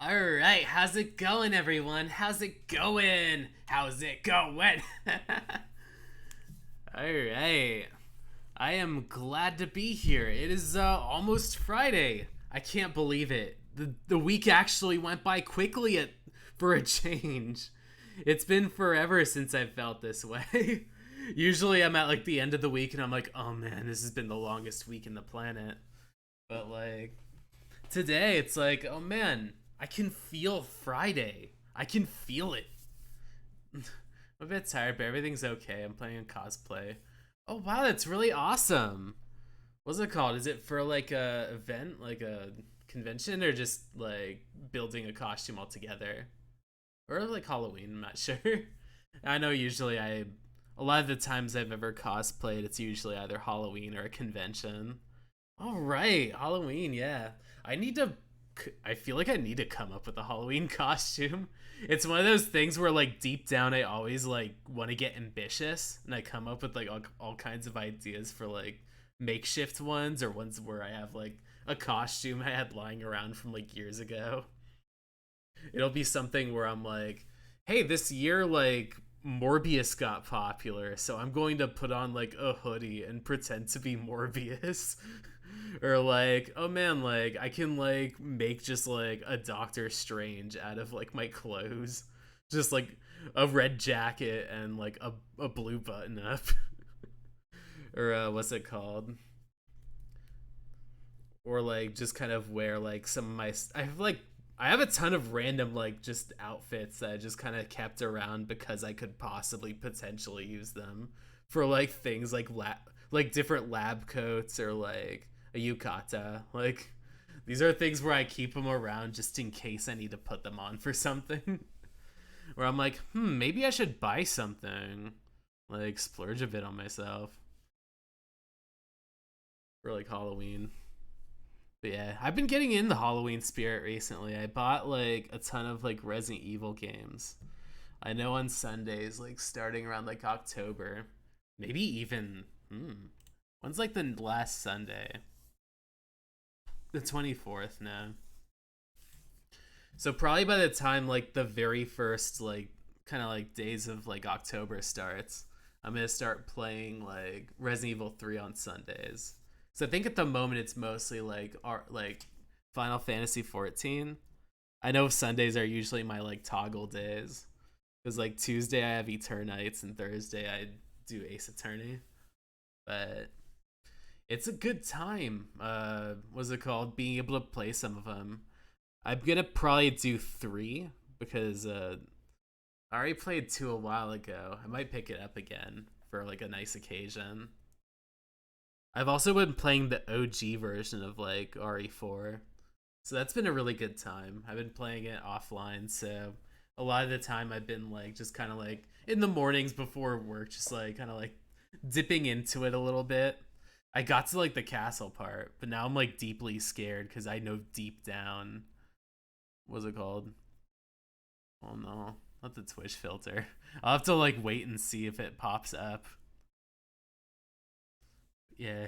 All right, how's it going, everyone? How's it going? How's it going? All right, I am glad to be here. It is almost Friday. I can't believe it. The week actually went by quickly for a change. It's been forever since I felt this way. Usually I'm at like the end of the week and I'm like, oh man, this has been the longest week in the planet. But like today, it's like, oh man, I can feel Friday. I can feel it. I'm a bit tired, but everything's okay. I'm playing a cosplay. Oh wow, that's really awesome. What's it called? Is it for like a event, like a convention, or just like building a costume altogether, or like Halloween? I'm not sure. I know usually a lot of the times I've ever cosplayed, it's usually either Halloween or a convention. All right, Halloween, yeah. I need to I feel like I need to come up with a Halloween costume. It's one of those things where like deep down I always like want to get ambitious and I come up with like all kinds of ideas for like makeshift ones or ones where I have like a costume I had lying around from like years ago. It'll be something where I'm like, "Hey, this year like Morbius got popular, so I'm going to put on like a hoodie and pretend to be Morbius." Or like, oh man, like I can like make just like a Doctor Strange out of like my clothes. Just like a red jacket and like a blue button up. Or what's it called? Or like just kind of wear like some of my I have a ton of random like just outfits that I just kind of kept around because I could possibly potentially use them for like things like like different lab coats or like a yukata. Like these are things where I keep them around just in case I need to put them on for something. Where I'm like, maybe I should buy something, like splurge a bit on myself for like Halloween. But yeah, I've been getting in the Halloween spirit recently. I bought like a ton of like Resident Evil games. I know on Sundays, like starting around like October, maybe even when's like the last Sunday? The 24th now. So probably by the time like the very first like kind of like days of like October starts, I'm gonna start playing like Resident Evil 3 on Sundays. So I think at the moment it's mostly like like Final Fantasy 14. I know Sundays are usually my like toggle days because like Tuesday I have Eternites and Thursday I do Ace Attorney. But it's a good time. What's it called? Being able to play some of them. I'm gonna probably do three because I already played two a while ago. I might pick it up again for like a nice occasion. I've also been playing the OG version of like RE4, so that's been a really good time. I've been playing it offline, so a lot of the time I've been like just kind of like in the mornings before work, just like kind of like dipping into it a little bit. I got to like the castle part, but now I'm like deeply scared because I know deep down, what's it called? Oh no, not the Twitch filter. I'll have to like wait and see if it pops up. Yeah,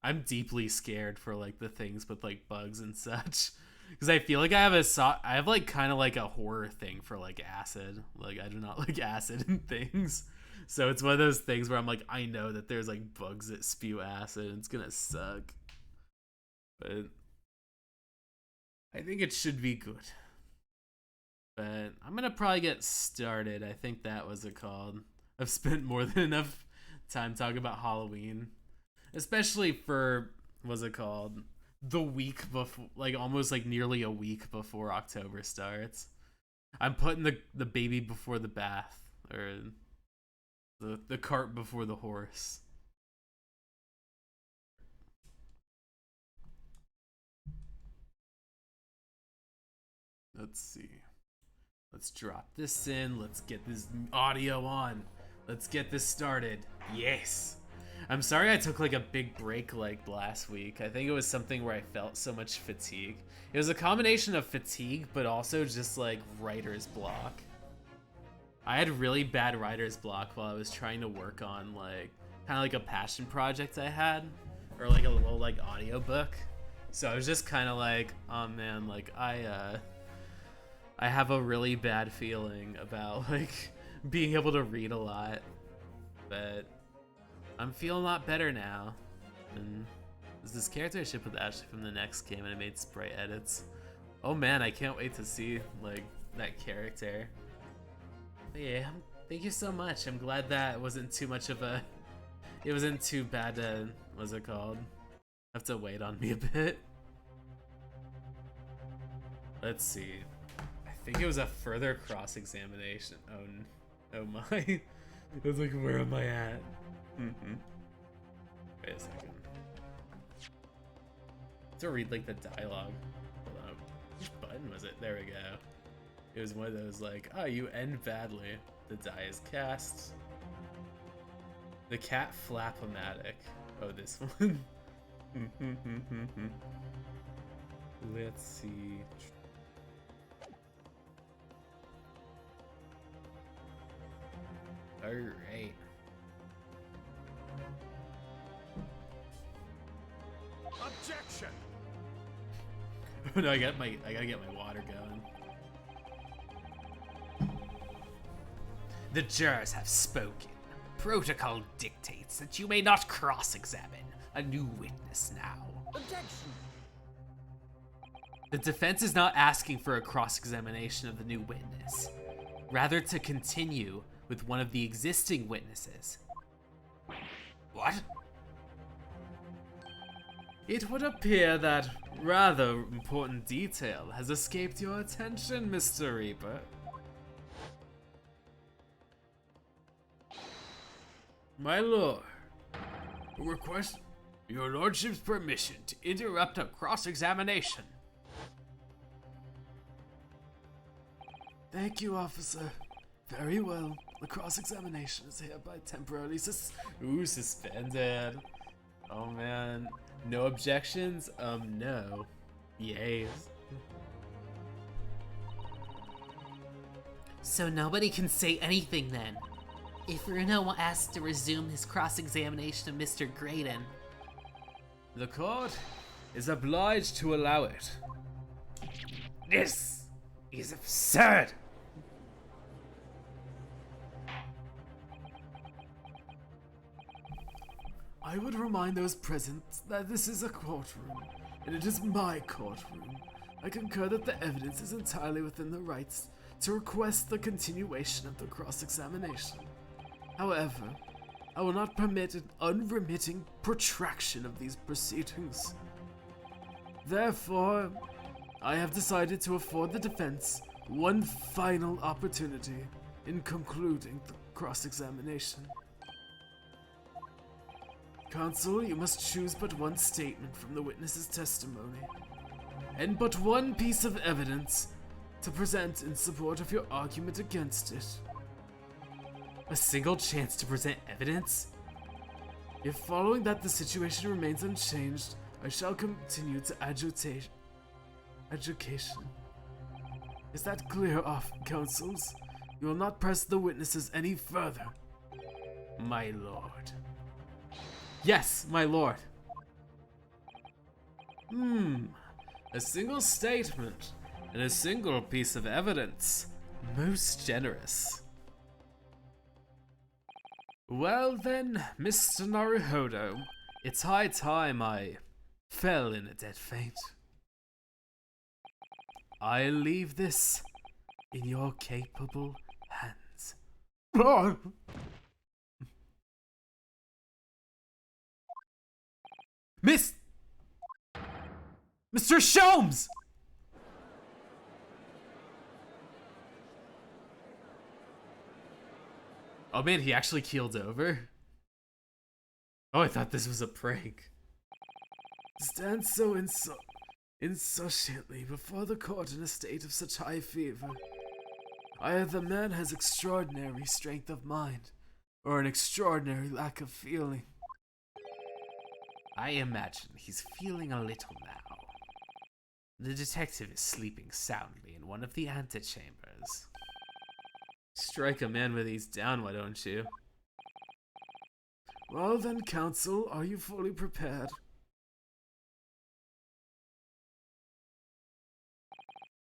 I'm deeply scared for like the things with like bugs and such. Because I feel like I have like kind of like a horror thing for like acid. Like I do not like acid and things. So it's one of those things where I'm like, I know that there's like bugs that spew acid and it's gonna suck. But I think it should be good. But I'm gonna probably get started. I think that was it called. I've spent more than enough time talking about Halloween, especially for what's it called the week before, like almost like nearly a week before October starts. I'm putting the baby before the bath, or the cart before the horse. Let's see. Let's drop this in. Let's get this audio on. Let's get this started. Yes. I'm sorry I took like a big break like last week. I think it was something where I felt so much fatigue. It was a combination of fatigue, but also just like writer's block. I had really bad writer's block while I was trying to work on like kind of like a passion project I had, or like a little like audiobook. So I was just kind of like, oh man, like I have a really bad feeling about like being able to read a lot, but I'm feeling a lot better now. And this character I shipped with Ashley from the next game, and I made sprite edits. Oh man, I can't wait to see like that character. But yeah, thank you so much. I'm glad that wasn't too much of a. It wasn't too bad to, what's it called? Have to wait on me a bit. Let's see. I think it was a further cross-examination. Oh my. I was like, where am I at? Wait a second. To read like the dialogue. Hold on. Which button was it? There we go. It was one of those like, oh, you end badly. The die is cast. The cat flap-o-matic. Oh, this one. Let's see. Alright. Objection! Oh no, I gotta get my water going. The jurors have spoken. Protocol dictates that you may not cross-examine a new witness now. Objection! The defense is not asking for a cross-examination of the new witness, rather to continue with one of the existing witnesses. What? It would appear that rather important detail has escaped your attention, Mr. Reaper. My lord, request your lordship's permission to interrupt a cross-examination. Thank you, officer. Very well. The cross-examination is hereby temporarily suspended. Oh man. No objections? No. Yay. So nobody can say anything then. If Bruno asks to resume his cross-examination of Mr. Graydon, the court is obliged to allow it. This is absurd. I would remind those present that this is a courtroom, and it is my courtroom. I concur that the evidence is entirely within the rights to request the continuation of the cross-examination. However, I will not permit an unremitting protraction of these proceedings. Therefore, I have decided to afford the defense one final opportunity in concluding the cross-examination. Counsel, you must choose but one statement from the witness's testimony, and but one piece of evidence to present in support of your argument against it. A single chance to present evidence? If following that the situation remains unchanged, I shall continue to education. Is that clear, counsels? You will not press the witnesses any further. My lord. Yes, my lord. A single statement and a single piece of evidence. Most generous. Well then, Mr. Naruhodo, it's high time I fell in a dead faint. I leave this in your capable hands. Mr. Sholmes! Oh man, he actually keeled over? Oh, I thought this was a prank. Stand so insouciantly before the court in a state of such high fever. Either the man has extraordinary strength of mind, or an extraordinary lack of feeling. I imagine he's feeling a little now. The detective is sleeping soundly in one of the antechambers. Strike a man when he's down, why don't you? Well then, counsel, are you fully prepared?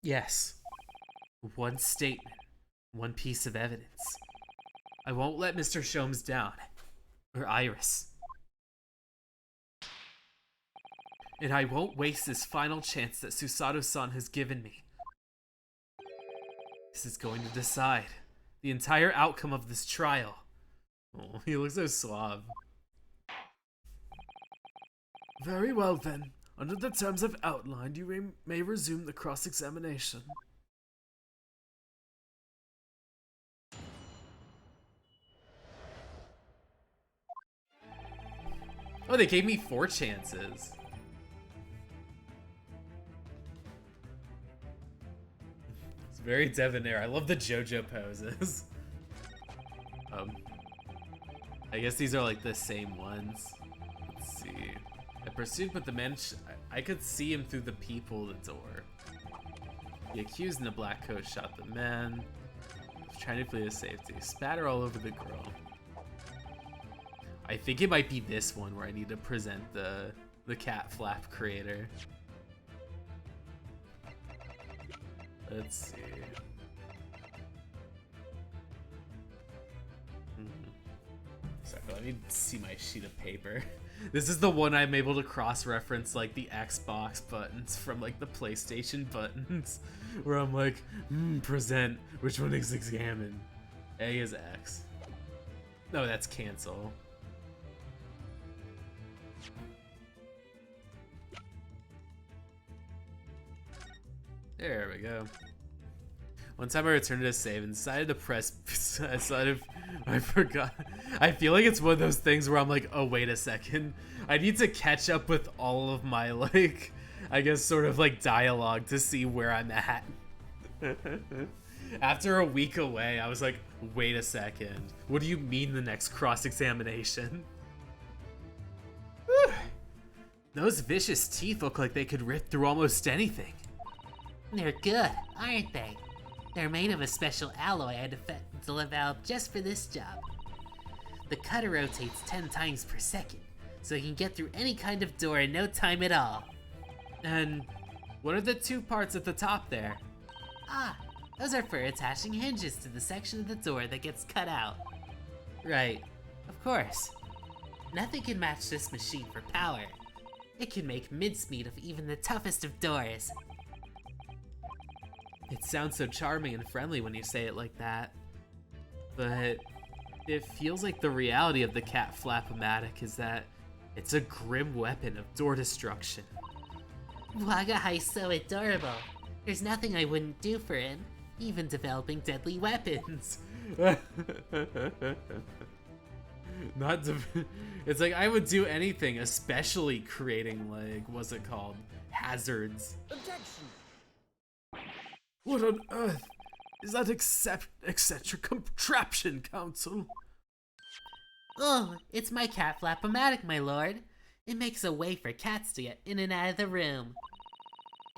Yes. One statement. One piece of evidence. I won't let Mr. Sholmes down. Or Iris. And I won't waste this final chance that Susato-san has given me. This is going to decide the entire outcome of this trial. Oh, he looks so suave. Very well then. Under the terms I've outlined, you may resume the cross-examination. Oh, they gave me 4 chances. It's very debonair. I love the JoJo poses. I guess these are like the same ones. Let's see. I pursued, but the man, I could see him through the peephole of the door. The accused in the black coat shot the man. He was trying to flee to safety. Spatter all over the girl. I think it might be this one where I need to present the cat flap creator. Let's see. Sorry, let me see my sheet of paper. This is the one I'm able to cross-reference like the Xbox buttons from like the PlayStation buttons, where I'm like, present, which one is examine? A is X. No, that's cancel. There we go. One time I returned to save and decided to press. I forgot. I feel like it's one of those things where I'm like, oh wait a second, I need to catch up with all of my like, I guess sort of like dialogue to see where I'm at. After a week away, I was like, wait a second, what do you mean the next cross-examination? Those vicious teeth look like they could rip through almost anything. They're good, aren't they? They're made of a special alloy I developed just for this job. The cutter rotates 10 times per second, so you can get through any kind of door in no time at all. And what are the 2 parts at the top there? Ah, those are for attaching hinges to the section of the door that gets cut out. Right, of course. Nothing can match this machine for power. It can make mincemeat of even the toughest of doors. It sounds so charming and friendly when you say it like that. But it feels like the reality of the cat flap-o-matic is that it's a grim weapon of door destruction. Wagahai's so adorable. There's nothing I wouldn't do for him, even developing deadly weapons. It's like I would do anything, especially creating like, what's it called? Hazards. Objection! What on earth is that eccentric contraption, Counsel? Oh, it's my cat flap-o-matic, my lord. It makes a way for cats to get in and out of the room.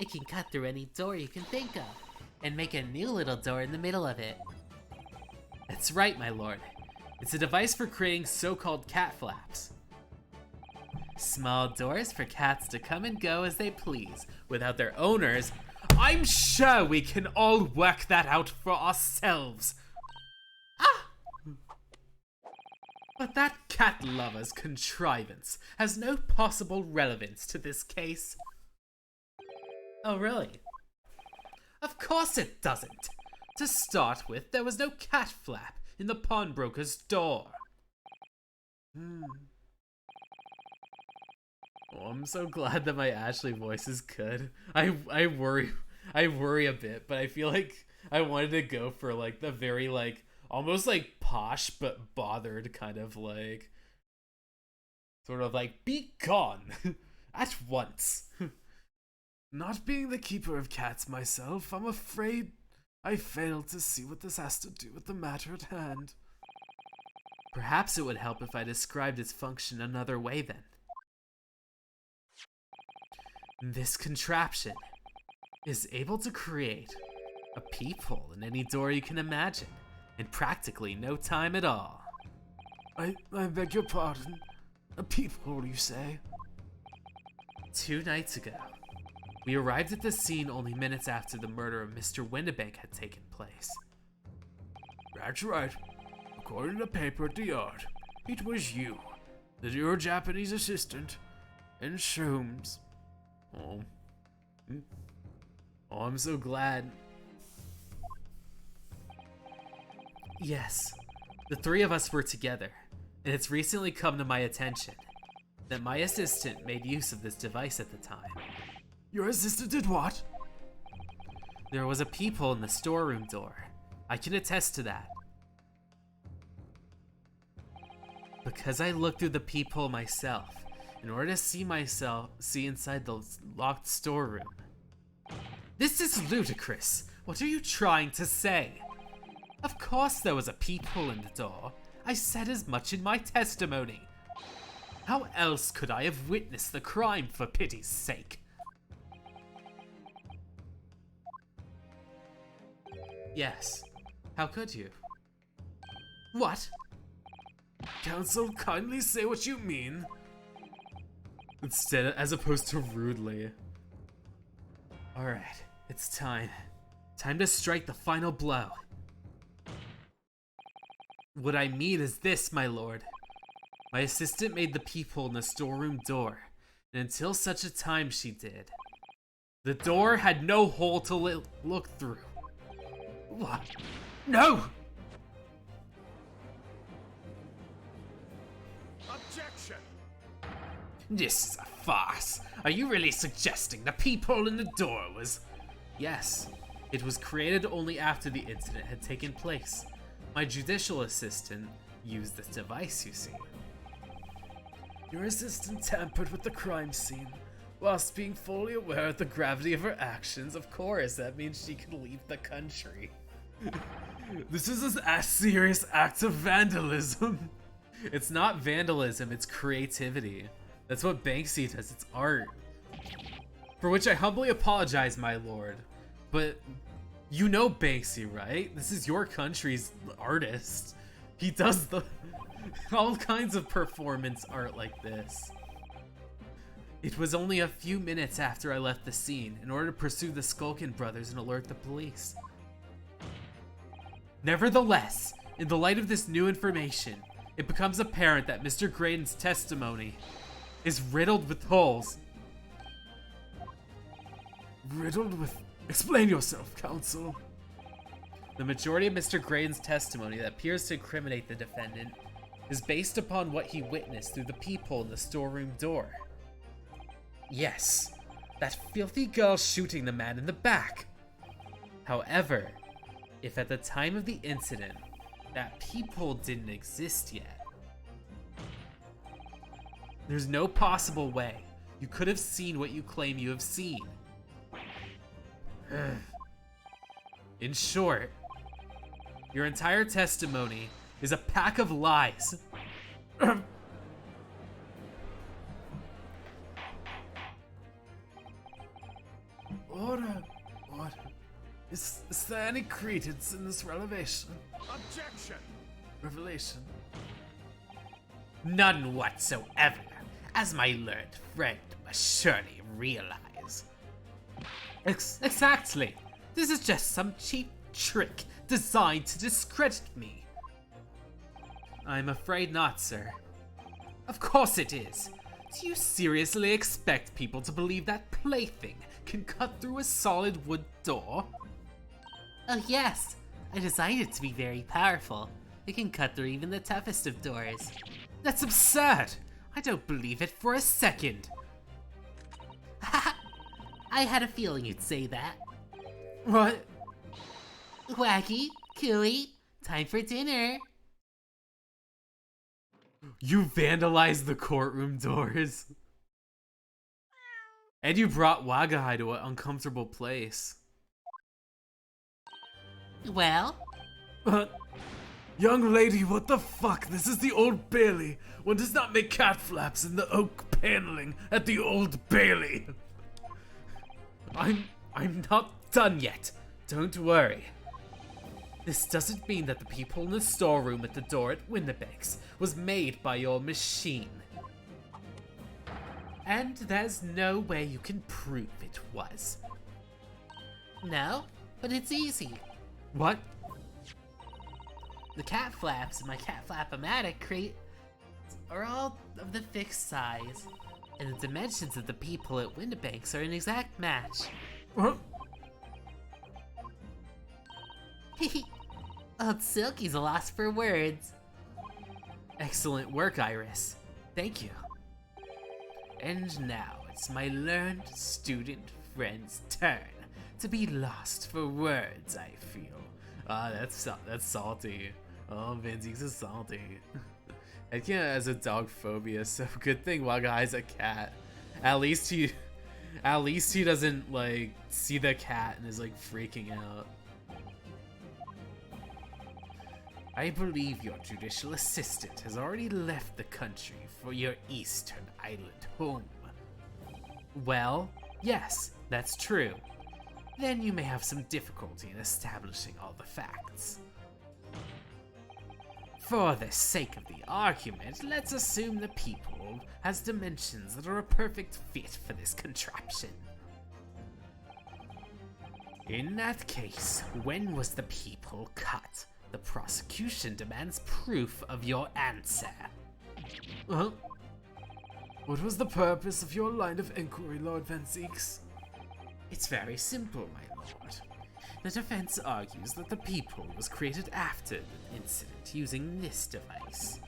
It can cut through any door you can think of, and make a new little door in the middle of it. That's right, my lord. It's a device for creating so-called cat flaps. Small doors for cats to come and go as they please, without their owners. I'm sure we can all work that out for ourselves. Ah! But that cat lover's contrivance has no possible relevance to this case. Oh, really? Of course it doesn't. To start with, there was no cat flap in the pawnbroker's door. Oh, I'm so glad that my Ashley voice is good. I worry a bit, but I feel like I wanted to go for like the very like almost like posh but bothered kind of like sort of like be gone at once. Not being the keeper of cats myself, I'm afraid I failed to see what this has to do with the matter at hand. Perhaps it would help if I described its function another way then. This contraption is able to create a peephole in any door you can imagine in practically no time at all. I beg your pardon. A peephole, you say? 2 nights ago, We arrived at the scene only minutes after the murder of Mr. Windibank had taken place. That's right. According to the paper at the yard, it was you, your Japanese assistant, and Shrooms. Oh. Oh, I'm so glad. Yes, the three of us were together, and it's recently come to my attention that my assistant made use of this device at the time. Your assistant did what? There was a peephole in the storeroom door. I can attest to that. Because I looked through the peephole myself, in order to see inside the locked storeroom. This is ludicrous. What are you trying to say? Of course there was a peephole in the door. I said as much in my testimony. How else could I have witnessed the crime, for pity's sake? Yes. How could you? What? Counsel, kindly say what you mean. Instead, as opposed to rudely. Alright, it's time. Time to strike the final blow. What I mean is this, my lord. My assistant made the peephole in the storeroom door, and until such a time she did, the door had no hole to look through. What? No! Objection! This is a farce. Are you really suggesting the peephole in the door was... Yes, it was created only after the incident had taken place. My judicial assistant used this device, you see. Your assistant tampered with the crime scene, whilst being fully aware of the gravity of her actions. Of course, that means she could leave the country. This is a serious act of vandalism. It's not vandalism, it's creativity. That's what Banksy does, it's art. For which I humbly apologize, my lord. But you know Banksy, right? This is your country's artist. He does all kinds of performance art like this. It was only a few minutes after I left the scene in order to pursue the Skulkin brothers and alert the police. Nevertheless, in the light of this new information, it becomes apparent that Mr. Graydon's testimony is riddled with holes. Riddled with... Explain yourself, counsel. The majority of Mr. Graydon's testimony that appears to incriminate the defendant is based upon what he witnessed through the peephole in the storeroom door. Yes, that filthy girl shooting the man in the back. However, if at the time of the incident, that peephole didn't exist yet, there's no possible way you could have seen what you claim you have seen. In short, your entire testimony is a pack of lies. Order. Is there any credence in this revelation? Objection! Revelation? None whatsoever, as my learned friend must surely realize. Exactly. This is just some cheap trick designed to discredit me. I'm afraid not, sir. Of course it is. Do you seriously expect people to believe that plaything can cut through a solid wood door? Oh yes, I designed it to be very powerful. It can cut through even the toughest of doors. That's absurd. I don't believe it for a second. I had a feeling you'd say that. What? Wacky, Cooey, time for dinner. You vandalized the courtroom doors. And you brought Wagahai to an uncomfortable place. Well? Young lady, what the fuck? This is the Old Bailey. One does not make cat flaps in the oak paneling at the Old Bailey. I'm not done yet. Don't worry. This doesn't mean that the people in the storeroom at the door at Windibank's was made by your machine. And there's no way you can prove it was. No, but it's easy. What? The cat flaps in my cat flap-o-matic crate are all of the fixed size, and the dimensions of the people at Windibanks are an exact match. Huh? Old Silky's a loss for words. Excellent work, Iris. Thank you. And now it's my learned student friend's turn to be lost for words, I feel. Ah, that's salty. Oh, Vinzix is salty. Edkin has a dog phobia, so good thing Waga has a cat. At least he doesn't like see the cat and is like freaking out. I believe your judicial assistant has already left the country for your eastern island home. Well, yes, that's true. Then you may have some difficulty in establishing all the facts. For the sake of the argument, let's assume the people has dimensions that are a perfect fit for this contraption. In that case, when was the people cut? The prosecution demands proof of your answer. Huh? What was the purpose of your line of inquiry, Lord Vinzix? It's very simple, my lord. The defense argues that the people was created after the incident using this device.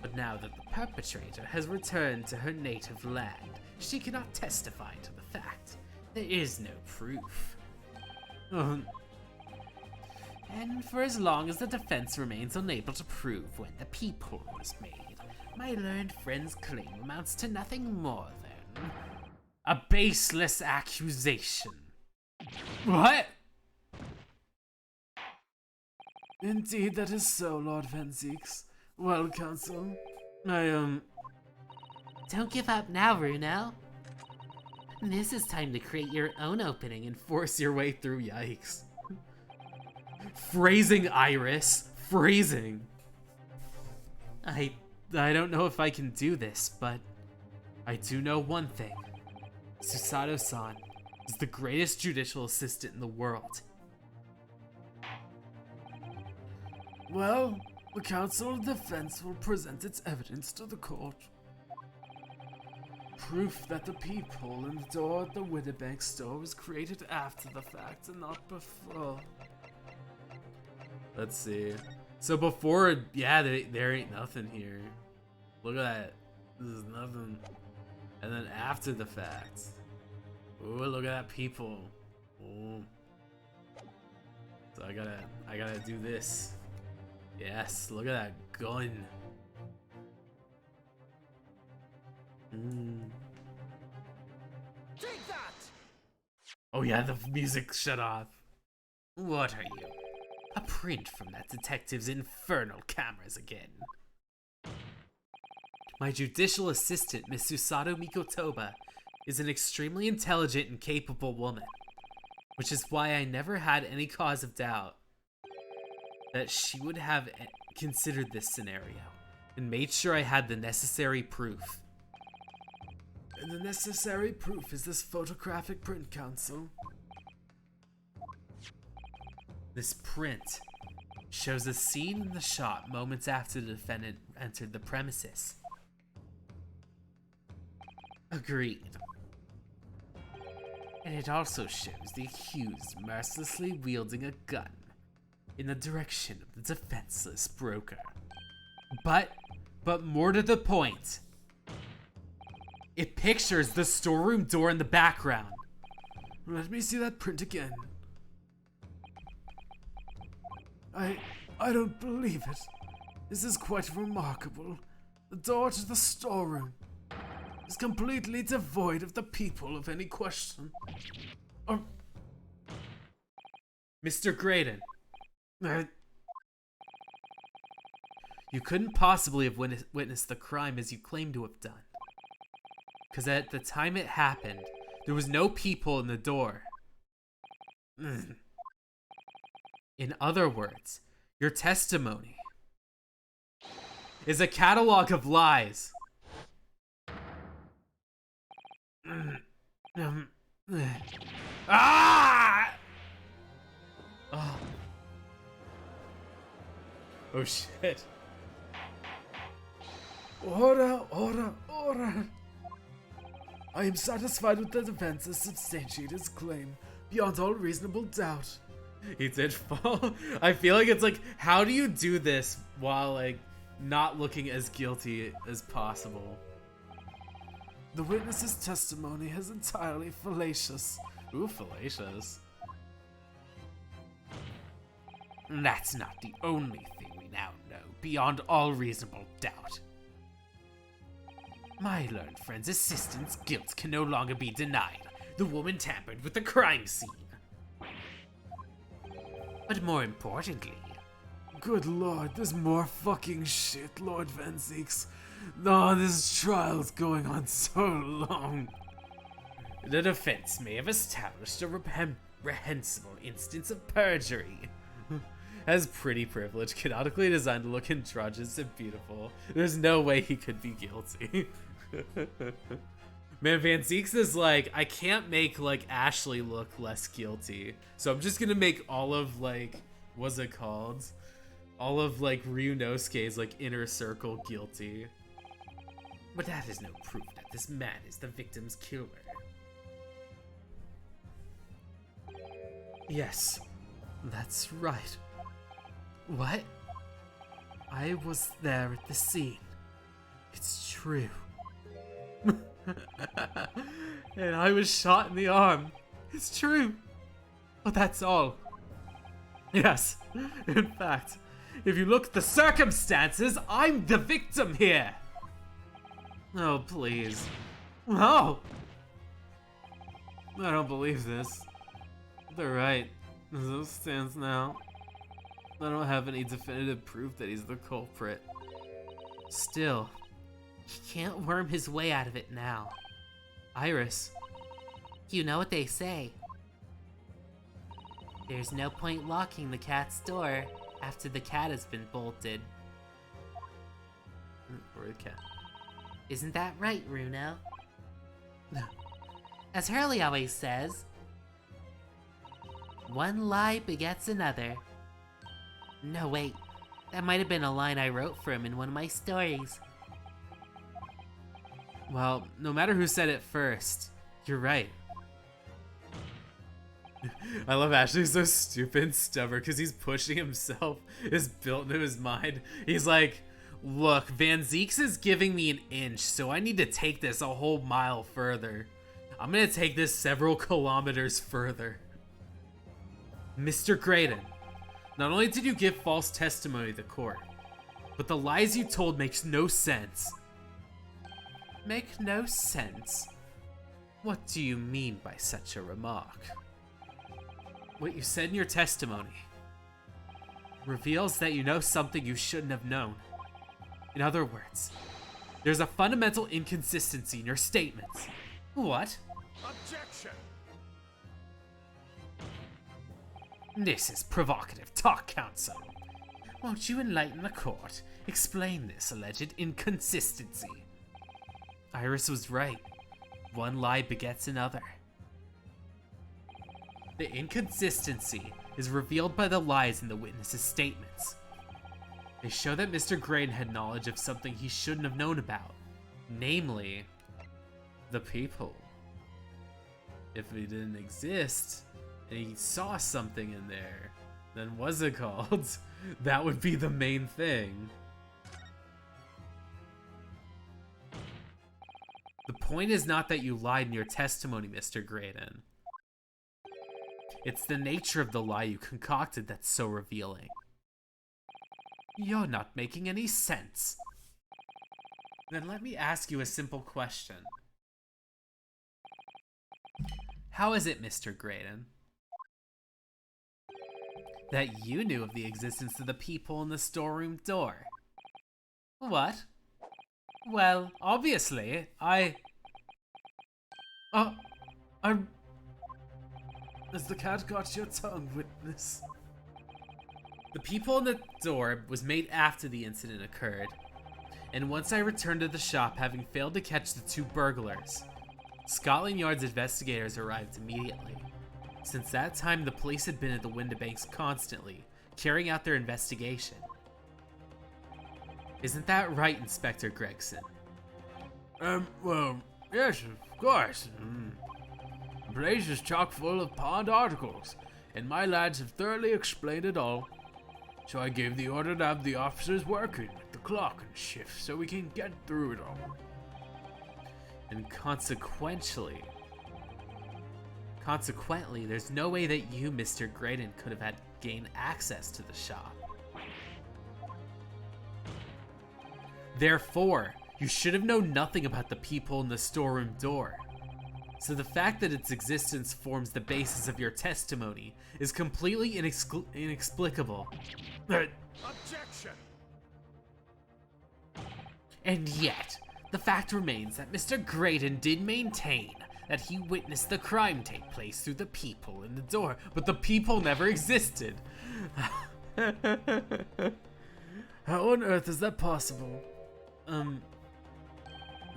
But now that the perpetrator has returned to her native land, she cannot testify to the fact. There is no proof. And for as long as the defense remains unable to prove when the people was made, my learned friend's claim amounts to nothing more than a baseless accusation. What? Indeed, that is so, Lord Vinzix. Well, Counsel, Don't give up now, Runo. This is time to create your own opening and Force your way through, yikes. Phrasing, Iris. Phrasing. I don't know if I can do this, but I do know one thing. Susato-san is the greatest judicial assistant in the world. Well, the Council of Defense will present its evidence to the court. Proof that the people in the door at the Windibank store was created after the fact and not before. Let's see. So before, yeah, there ain't nothing here. Look at that. There's nothing. And then after the fact. Ooh, look at that people. Ooh. So I gotta do this. Yes, look at that gun. Take that! Oh yeah, the music shut off. What are you? A print from that detective's infernal cameras again. My judicial assistant, Miss Susato Mikotoba, is an extremely intelligent and capable woman, which is why I never had any cause of doubt that she would have considered this scenario and made sure I had the necessary proof. And the necessary proof is this photographic print, Counsel. This print shows a scene in the shot moments after the defendant entered the premises. Agreed. And it also shows the accused mercilessly wielding a gun in the direction of the defenseless broker. But more to the point, it pictures the storeroom door in the background. Let me see that print again. I don't believe it. This is quite remarkable. The door to the storeroom is completely devoid of the people of any question. Mr. Graydon, you couldn't possibly have witnessed the crime as you claim to have done. Because at the time it happened, there was no people in the door. In other words, your testimony is a catalog of lies. Ah! Oh. Oh shit. Order, order, order. I am satisfied with the defense's substantiated claim beyond all reasonable doubt. He did fall. I feel like it's like, how do you do this while like not looking as guilty as possible? The witness's testimony is entirely fallacious. Ooh, fallacious. That's not the only thing we now know, beyond all reasonable doubt. My learned friend's assistant's guilt can no longer be denied. The woman tampered with the crime scene. But more importantly... Good lord, there's more fucking shit, Lord Van Zeeks. No, this trial's going on so long. The defense may have established a reprehensible instance of perjury. Has pretty privilege, canonically designed to look androgynous and beautiful. There's no way he could be guilty. Man, Van Zeeks is like, I can't make like Ashley look less guilty. So I'm just gonna make all of like, what's it called? All of like Ryunosuke's like inner circle guilty. But that is no proof that this man is the victim's killer. Yes, that's right. What? I was there at the scene. It's true. And I was shot in the arm. It's true. But that's all. Yes, in fact, if you look at the circumstances, I'm the victim here. Oh, please. Oh! I don't believe this. They're right. As it stands now, I don't have any definitive proof that he's the culprit. Still, he can't worm his way out of it now. Iris. You know what they say. There's no point locking the cat's door after the cat has been bolted. Or the cat. Isn't that right, Runo? As Hurley always says, one lie begets another. No, wait. That might have been a line I wrote for him in one of my stories. Well, no matter who said it first, you're right. I love Ashley's so stupid and stubborn because he's pushing himself, is built into his mind. He's like, look, Van Zeeks is giving me an inch, so I need to take this a whole mile further. I'm gonna take this several kilometers further. Mr. Graydon, not only did you give false testimony to court, but the lies you told makes no sense. Make no sense? What do you mean by such a remark? What you said in your testimony reveals that you know something you shouldn't have known. In other words, there's a fundamental inconsistency in your statements. What? Objection! This is provocative talk, counsel. Won't you enlighten the court? Explain this alleged inconsistency. Iris was right. One lie begets another. The inconsistency is revealed by the lies in the witness's statements. They show that Mr. Graydon had knowledge of something he shouldn't have known about, namely, the people. If he didn't exist, and he saw something in there, then what's it called? That would be the main thing. The point is not that you lied in your testimony, Mr. Graydon. It's the nature of the lie you concocted that's so revealing. You're not making any sense. Then let me ask you a simple question. How is it, Mr. Graydon, that you knew of the existence of the people in the storeroom door? What? Well, obviously, I'm... Has the cat got your tongue, witness? The people in the door was made after the incident occurred, and once I returned to the shop having failed to catch the two burglars, Scotland Yard's investigators arrived immediately. Since that time, the police had been at the Windibanks constantly, carrying out their investigation. Isn't that right, Inspector Gregson? Well, yes, of course. The place is chock full of pond articles, and my lads have thoroughly explained it all. So I gave the order to have the officers working with the clock and shift so we can get through it all. And consequently, there's no way that you, Mr. Graydon, could have had gained access to the shop. Therefore, you should have known nothing about the people in the storeroom door. So the fact that its existence forms the basis of your testimony is completely inexplicable. Objection! And yet, the fact remains that Mr. Graydon did maintain that he witnessed the crime take place through the people in the door, but the people never existed. How on earth is that possible?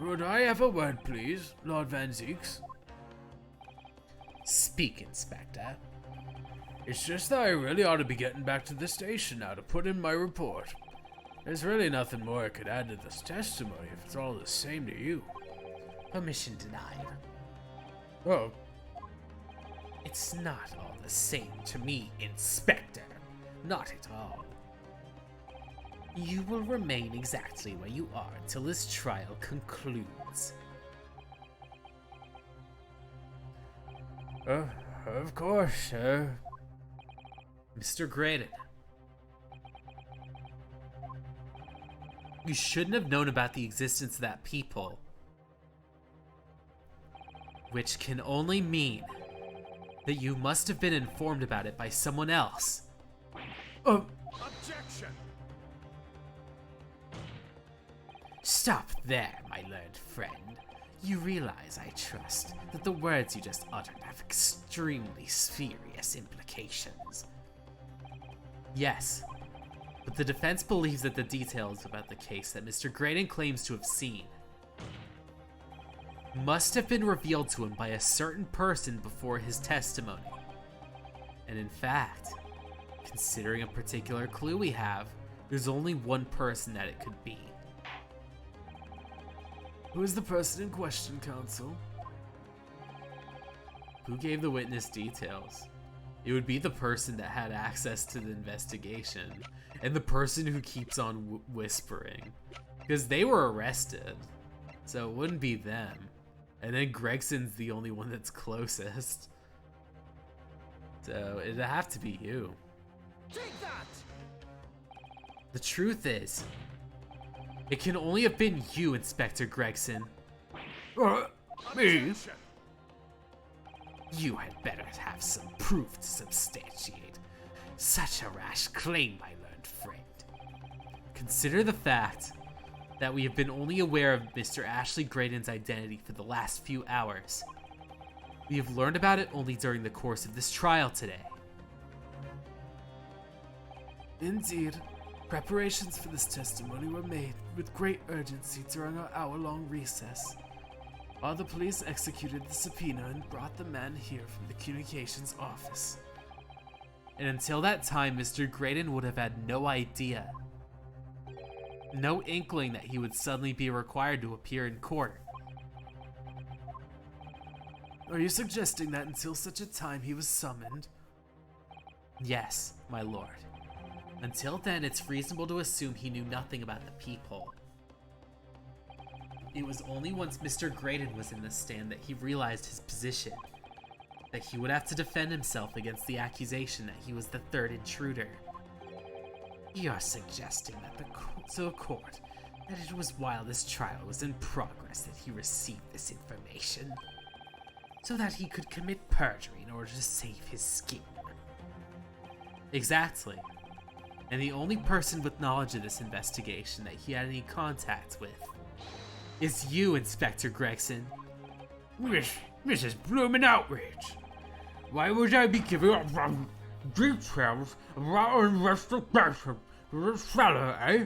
Would I have a word, please, Lord Van Zeeks? Speak, Inspector. It's just that I really ought to be getting back to the station now to put in my report. There's really nothing more I could add to this testimony if it's all the same to you. Permission denied. Oh, It's not all the same to me, Inspector. Not at all. You will remain exactly where you are until this trial concludes. of course, sir. Mr. Graydon, you shouldn't have known about the existence of that people. Which can only mean that you must have been informed about it by someone else. Objection! Stop there, my learned friend. You realize, I trust, that the words you just uttered have extremely serious implications. Yes, but the defense believes that the details about the case that Mr. Graydon claims to have seen must have been revealed to him by a certain person before his testimony. And in fact, considering a particular clue we have, there's only one person that it could be. Who is the person in question, counsel? Who gave the witness details? It would be the person that had access to the investigation, and the person who keeps on whispering. Because they were arrested, so it wouldn't be them. And then Gregson's the only one that's closest. So it'd have to be you. Take that! The truth is, it can only have been you, Inspector Gregson. Me? You had better have some proof to substantiate such a rash claim, my learned friend. Consider the fact that we have been only aware of Mr. Ashley Graydon's identity for the last few hours. We have learned about it only during the course of this trial today. Indeed. Preparations for this testimony were made with great urgency during our hour-long recess, while the police executed the subpoena and brought the man here from the communications office. And until that time, Mr. Graydon would have had no idea, no inkling that he would suddenly be required to appear in court. Are you suggesting that until such a time he was summoned? Yes, my lord. Until then, it's reasonable to assume he knew nothing about the peephole. It was only once Mr. Graydon was in the stand that he realized his position, that he would have to defend himself against the accusation that he was the third intruder. You're suggesting that to the court that it was while this trial was in progress that he received this information, so that he could commit perjury in order to save his skin. Exactly. And the only person with knowledge of this investigation that he had any contact with is you, Inspector Gregson. This is bloomin' outrage. Why would I be giving up details about an investigation to this fella, eh?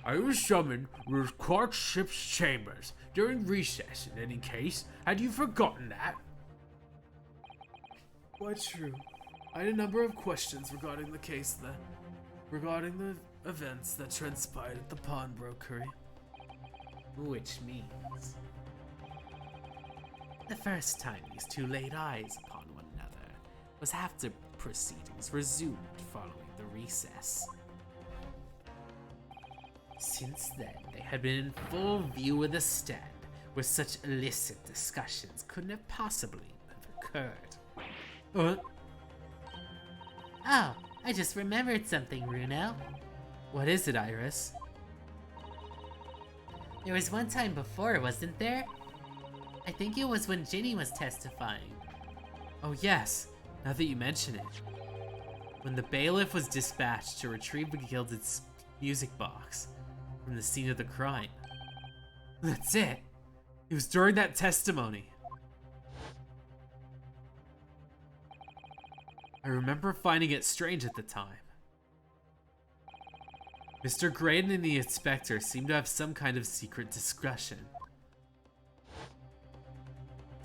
I was summoned to Quartz ship's chambers during recess. In any case, had you forgotten that? Quite true. I had a number of questions regarding the case regarding the events that transpired at the pawnbrokery. Which means the first time these two laid eyes upon one another was after proceedings resumed following the recess. Since then, they had been in full view of the stand, where such illicit discussions couldn't have possibly have occurred. Oh, I just remembered something, Runo. What is it, Iris? There was one time before, wasn't there? I think it was when Ginny was testifying. Oh yes, now that you mention it. When the bailiff was dispatched to retrieve the Gilded's music box from the scene of the crime. That's it! It was during that testimony. I remember finding it strange at the time. Mr. Graydon and the inspector seemed to have some kind of secret discussion.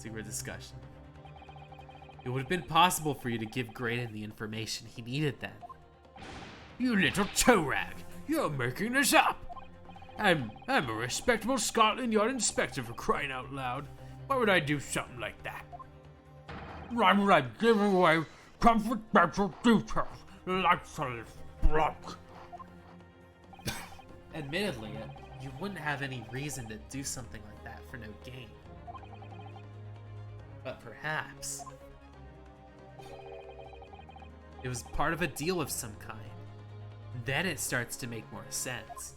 It would have been possible for you to give Graydon the information he needed then. You little toe rag! You're making this up! I'm a respectable Scotland Yard inspector, for crying out loud. Why would I do something like that? I'm like giving away confidential details like this block. Admittedly, you wouldn't have any reason to do something like that for no gain. But perhaps it was part of a deal of some kind. Then it starts to make more sense.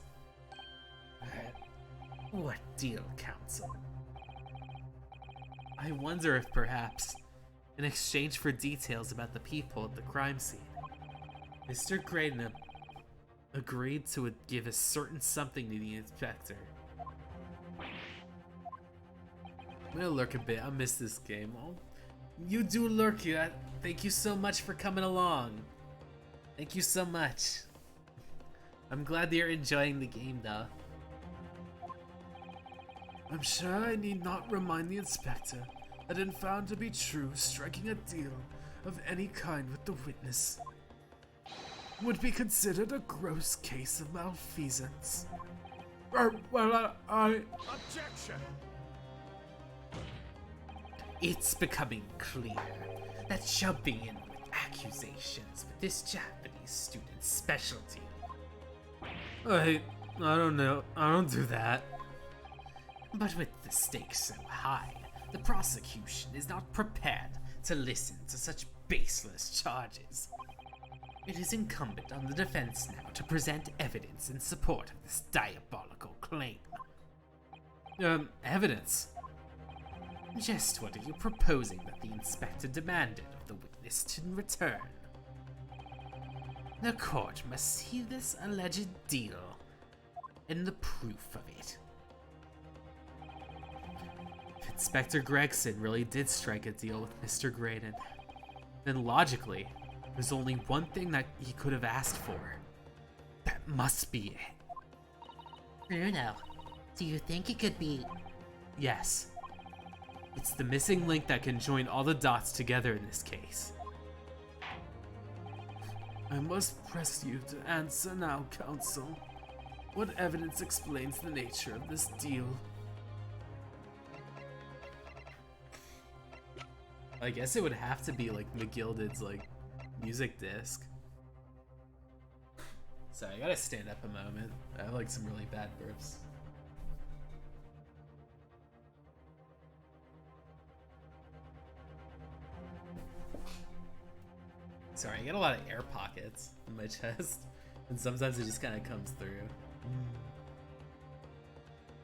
What deal, Counsel? I wonder if perhaps, in exchange for details about the people at the crime scene, Mr. Graydon agreed to give a certain something to the inspector. I'm gonna lurk a bit. I miss this game. Oh, you do lurk. Thank you so much for coming along. Thank you so much. I'm glad that you're enjoying the game, though. I'm sure I need not remind the inspector that in found to be true, striking a deal of any kind with the witness would be considered a gross case of malfeasance. I... Objection! It's becoming clear that jumping in with accusations with this Japanese student's specialty. I don't know. I don't do that. But with the stakes so high, the prosecution is not prepared to listen to such baseless charges. It is incumbent on the defense now to present evidence in support of this diabolical claim. Evidence? Just what are you proposing that the inspector demanded of the witness in return? The court must see this alleged deal and the proof of it. If Inspector Gregson really did strike a deal with Mr. Graydon, then logically, there's only one thing that he could have asked for. That must be it. Bruno, do you think it could be... Yes. It's the missing link that can join all the dots together in this case. I must press you to answer now, Counsel. What evidence explains the nature of this deal? I guess it would have to be like McGilded's like music disc. Sorry, I gotta stand up a moment. I have like some really bad burps. Sorry, I got a lot of air pockets in my chest, and sometimes it just kind of comes through.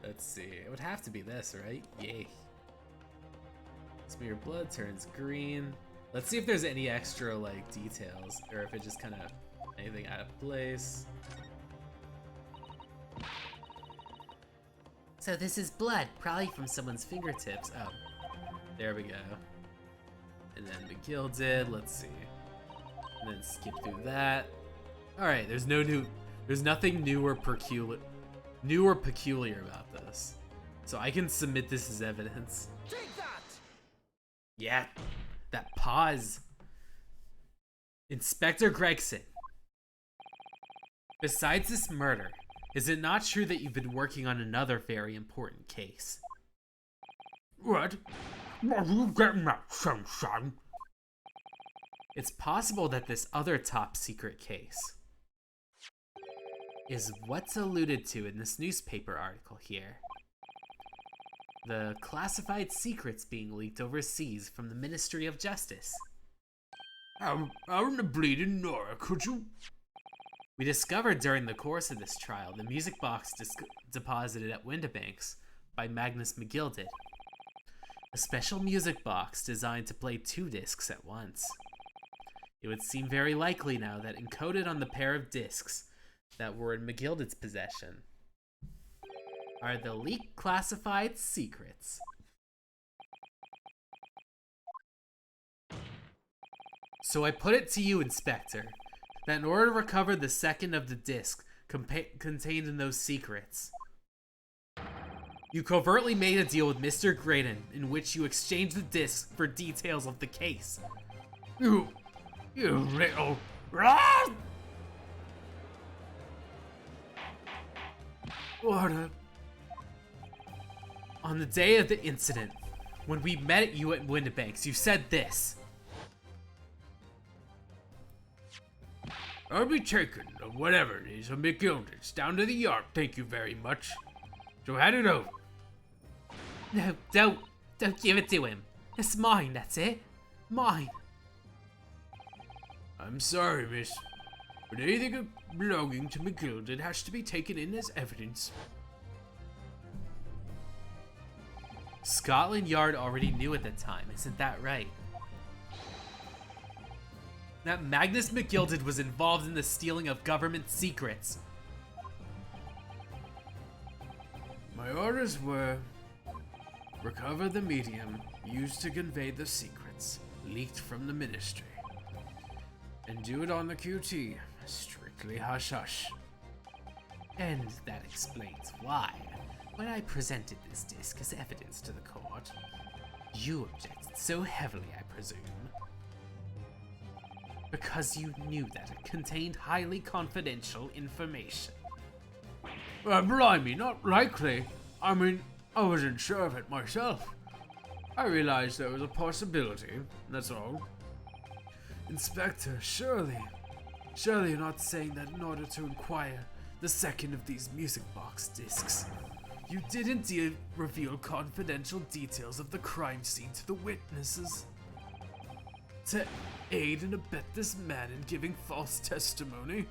Let's see, it would have to be this, right? Yay. Smear blood turns green. Let's see if there's any extra like details, or if it just kind of anything out of place. So this is blood, Probably from someone's fingertips. Oh, there we go. And then McGilded, let's see. And then skip through that. All right, there's nothing new or new or peculiar about this. So I can submit this as evidence. Take that! Yeah, that pause. Inspector Gregson. Besides this murder, is it not true that you've been working on another very important case? What? What are you getting at, sunshine? It's possible that this other top secret case is what's alluded to in this newspaper article here. The classified secrets being leaked overseas from the Ministry of Justice. How in the bleeding Nora could you? We discovered during the course of this trial the music box deposited at Windibanks by Magnus McGilded. A special music box designed to play 2 discs at once. It would seem very likely now that encoded on the pair of discs that were in McGilded's possession are the leaked classified secrets. So I put it to you, Inspector, that in order to recover the second of the disc contained in those secrets, you covertly made a deal with Mr. Graydon in which you exchanged the discs for details of the case. You little... What a... On the day of the incident, when we met you at Windibanks, you said this. I'll be taking whatever it is of McGilded's down to the yard, thank you very much. So hand it over. No, don't give it to him. It's mine, that's it. Mine. I'm sorry, miss, but anything belonging to McGilded has to be taken in as evidence. Scotland Yard already knew at the time, isn't that right? That Magnus McGilded was involved in the stealing of government secrets. My orders were recover the medium used to convey the secrets leaked from the ministry, and do it on the QT, strictly hush-hush. And that explains why, when I presented this disc as evidence to the court, you objected so heavily, I presume. Because you knew that it contained highly confidential information. Blimey, not likely. I mean, I wasn't sure of it myself. I realized there was a possibility, that's all. Inspector, surely you're not saying that in order to acquire the second of these music box discs, you did indeed reveal confidential details of the crime scene to the witnesses? To aid and abet this man in giving false testimony?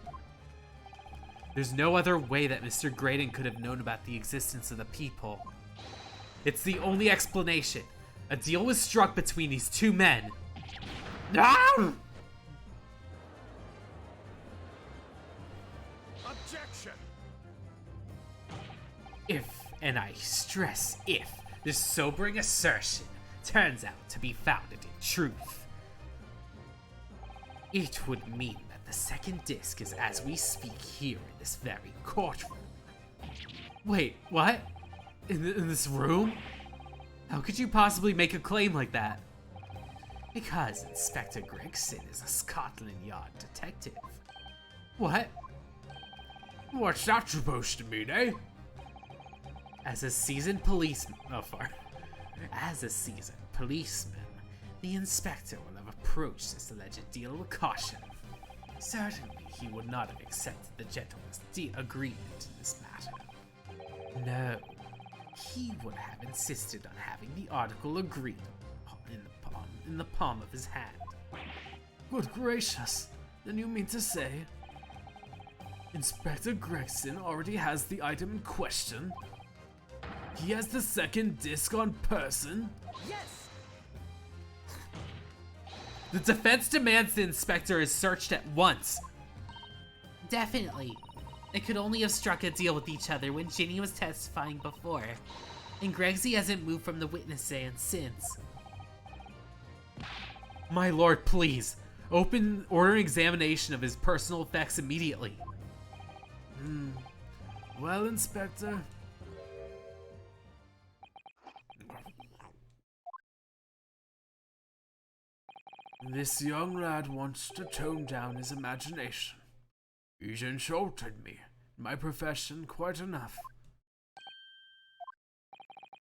There's no other way that Mr. Graydon could have known about the existence of the people. It's the only explanation. A deal was struck between these 2 men. Ah! Objection! If, and I stress if, this sobering assertion turns out to be founded in truth, it would mean that the second disc is as we speak here in this very courtroom. Wait, what? In this room? How could you possibly make a claim like that? Because Inspector Gregson is a Scotland Yard detective. What? What's that supposed to mean, eh? As a seasoned policeman, as a seasoned policeman, the inspector will have approached this alleged deal with caution. Certainly, he would not have accepted the gentleman's agreement in this matter. No, he would have insisted on having the article agreed upon in the palm of his hand. Good gracious, then you mean to say Inspector Gregson already has the item in question? He has the second disc on person? Yes! The defense demands the inspector is searched at once. Definitely. They could only have struck a deal with each other when Ginny was testifying before, and Gregsy hasn't moved from the witness stand since. My lord, please, order examination of his personal effects immediately. Well, Inspector, this young lad wants to tone down his imagination. He's insulted me, my profession, quite enough.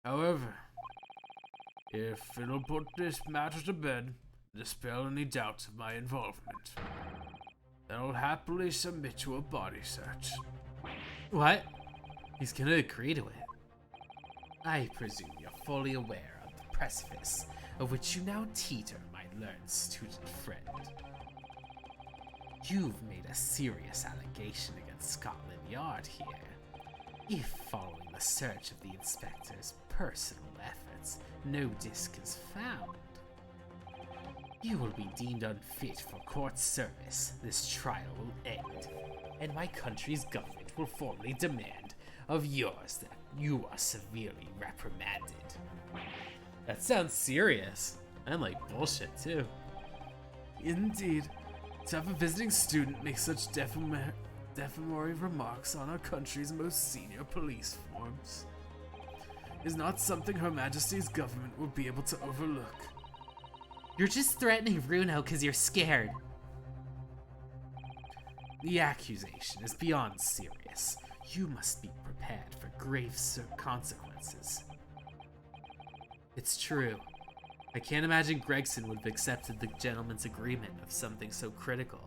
However, if it'll put this matter to bed, dispel any doubt of my involvement, then I'll happily submit to a body search. What? He's gonna agree to it. I presume you're fully aware of the precipice of which you now teeter, my learned student friend. You've made a serious allegation against Scotland Yard here. If following the search of the inspector's personal efforts, no disc is found, you will be deemed unfit for court service. This trial will end, and my country's government will formally demand of yours that you are severely reprimanded. That sounds serious. And like bullshit too. Indeed, to have a visiting student make such defamatory remarks on our country's most senior police force is not something Her Majesty's government will be able to overlook. You're just threatening Runo because you're scared. The accusation is beyond serious. You must be prepared for grave consequences. It's true. I can't imagine Gregson would have accepted the gentleman's agreement of something so critical.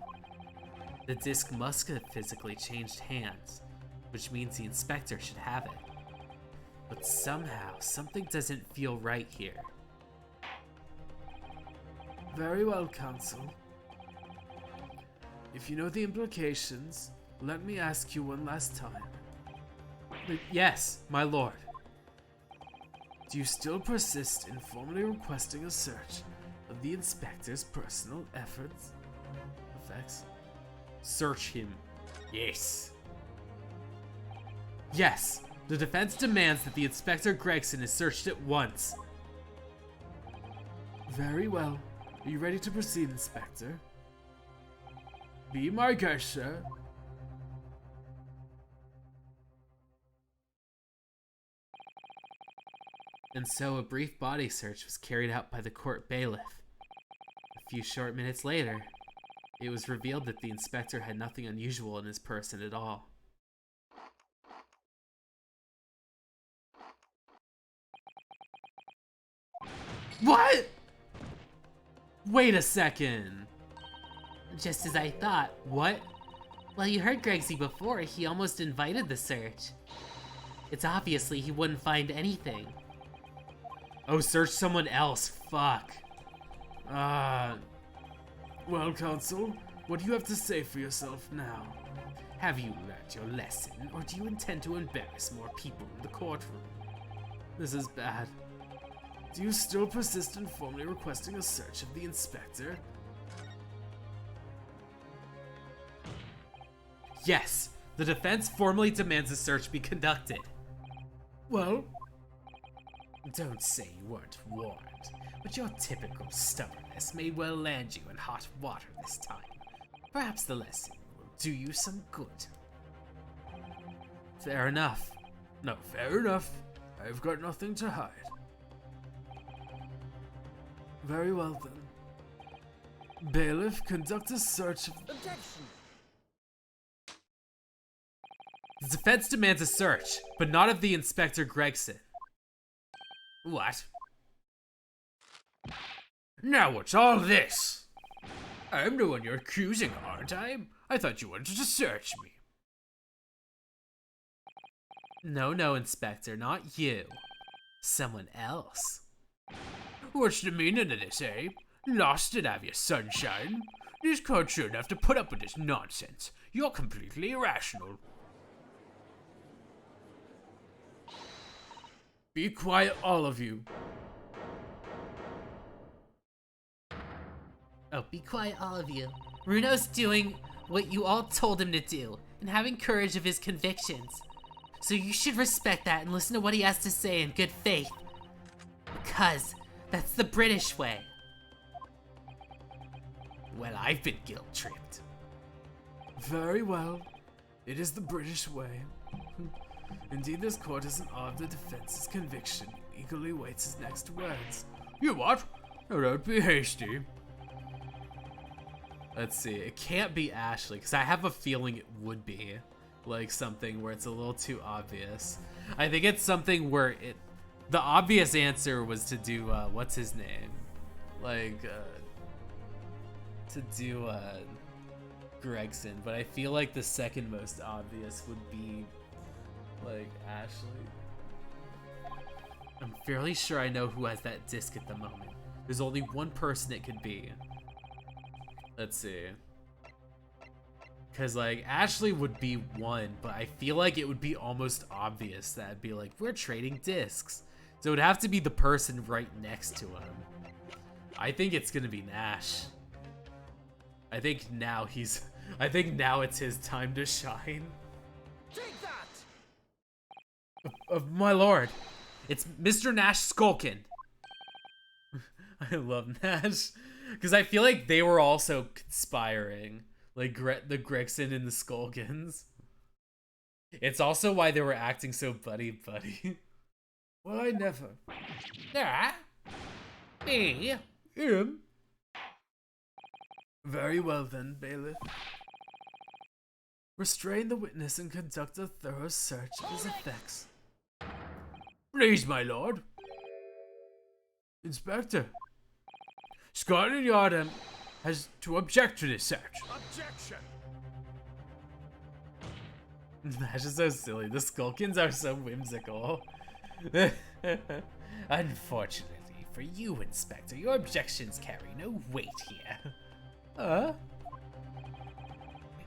The disc must have physically changed hands, which means the inspector should have it. But somehow, something doesn't feel right here. Very well, Counsel. If you know the implications, let me ask you one last time. Yes, my lord. Do you still persist in formally requesting a search of the inspector's personal effects? Search him. Yes. Yes, the defense demands that the Inspector Gregson is searched at once. Very well. Are you ready to proceed, Inspector? Be my guest, sir. And so a brief body search was carried out by the court bailiff. A few short minutes later, it was revealed that the inspector had nothing unusual in his person at all. What? Wait a second. Just as I thought. What? Well, you heard Gregsy before. He almost invited the search. It's obviously he wouldn't find anything. Oh, search someone else. Fuck. Well, Counsel, what do you have to say for yourself now? Have you learned your lesson, or do you intend to embarrass more people in the courtroom? This is bad. Do you still persist in formally requesting a search of the inspector? Yes, the defense formally demands a search be conducted. Well, don't say you weren't warned, but your typical stubbornness may well land you in hot water this time. Perhaps the lesson will do you some good. Fair enough. No, fair enough. I've got nothing to hide. Very well then. Bailiff, conduct a search of... Objection! The defense demands a search, but not of the Inspector Gregson. What? Now what's all this? I'm the one you're accusing, aren't I? I thought you wanted to search me. No, Inspector, not you. Someone else. What's the meaning of this, eh? Lost it, have you, sunshine? This court shouldn't have to put up with this nonsense. You're completely irrational. Be quiet, all of you. Oh, be quiet, all of you. Runo's doing what you all told him to do, and having courage of his convictions. So you should respect that and listen to what he has to say in good faith. Because that's the British way. Well, I've been guilt-tripped. Very well. It is the British way. Indeed, this court is in awe of the defense's conviction. Eagerly waits his next words. You what? Oh, don't be hasty. Let's see. It can't be Ashley, because I have a feeling it would be. Like something where it's a little too obvious. I think it's something where the obvious answer was to do, what's his name? Like, to do, Gregson. But I feel like the second most obvious would be, like, Ashley. I'm fairly sure I know who has that disc at the moment. There's only one person it could be. Let's see. Because, like, Ashley would be one, but I feel like it would be almost obvious that it'd be like, we're trading discs. So it would have to be the person right next to him. I think it's gonna be Nash. I think now it's his time to shine. Take that! My lord, it's Mr. Nash Skulkin. I love Nash. Because I feel like they were also conspiring. Like the Gregson and the Skulkins. It's also why they were acting so buddy-buddy. Well, I never. Yeah. Me. Him. Very well then, bailiff. Restrain the witness and conduct a thorough search of his effects. Please, my lord. Inspector. Scotland Yard has to object to this search. Objection! Nash is so silly. The Skulkins are so whimsical. Unfortunately for you, Inspector, your objections carry no weight here.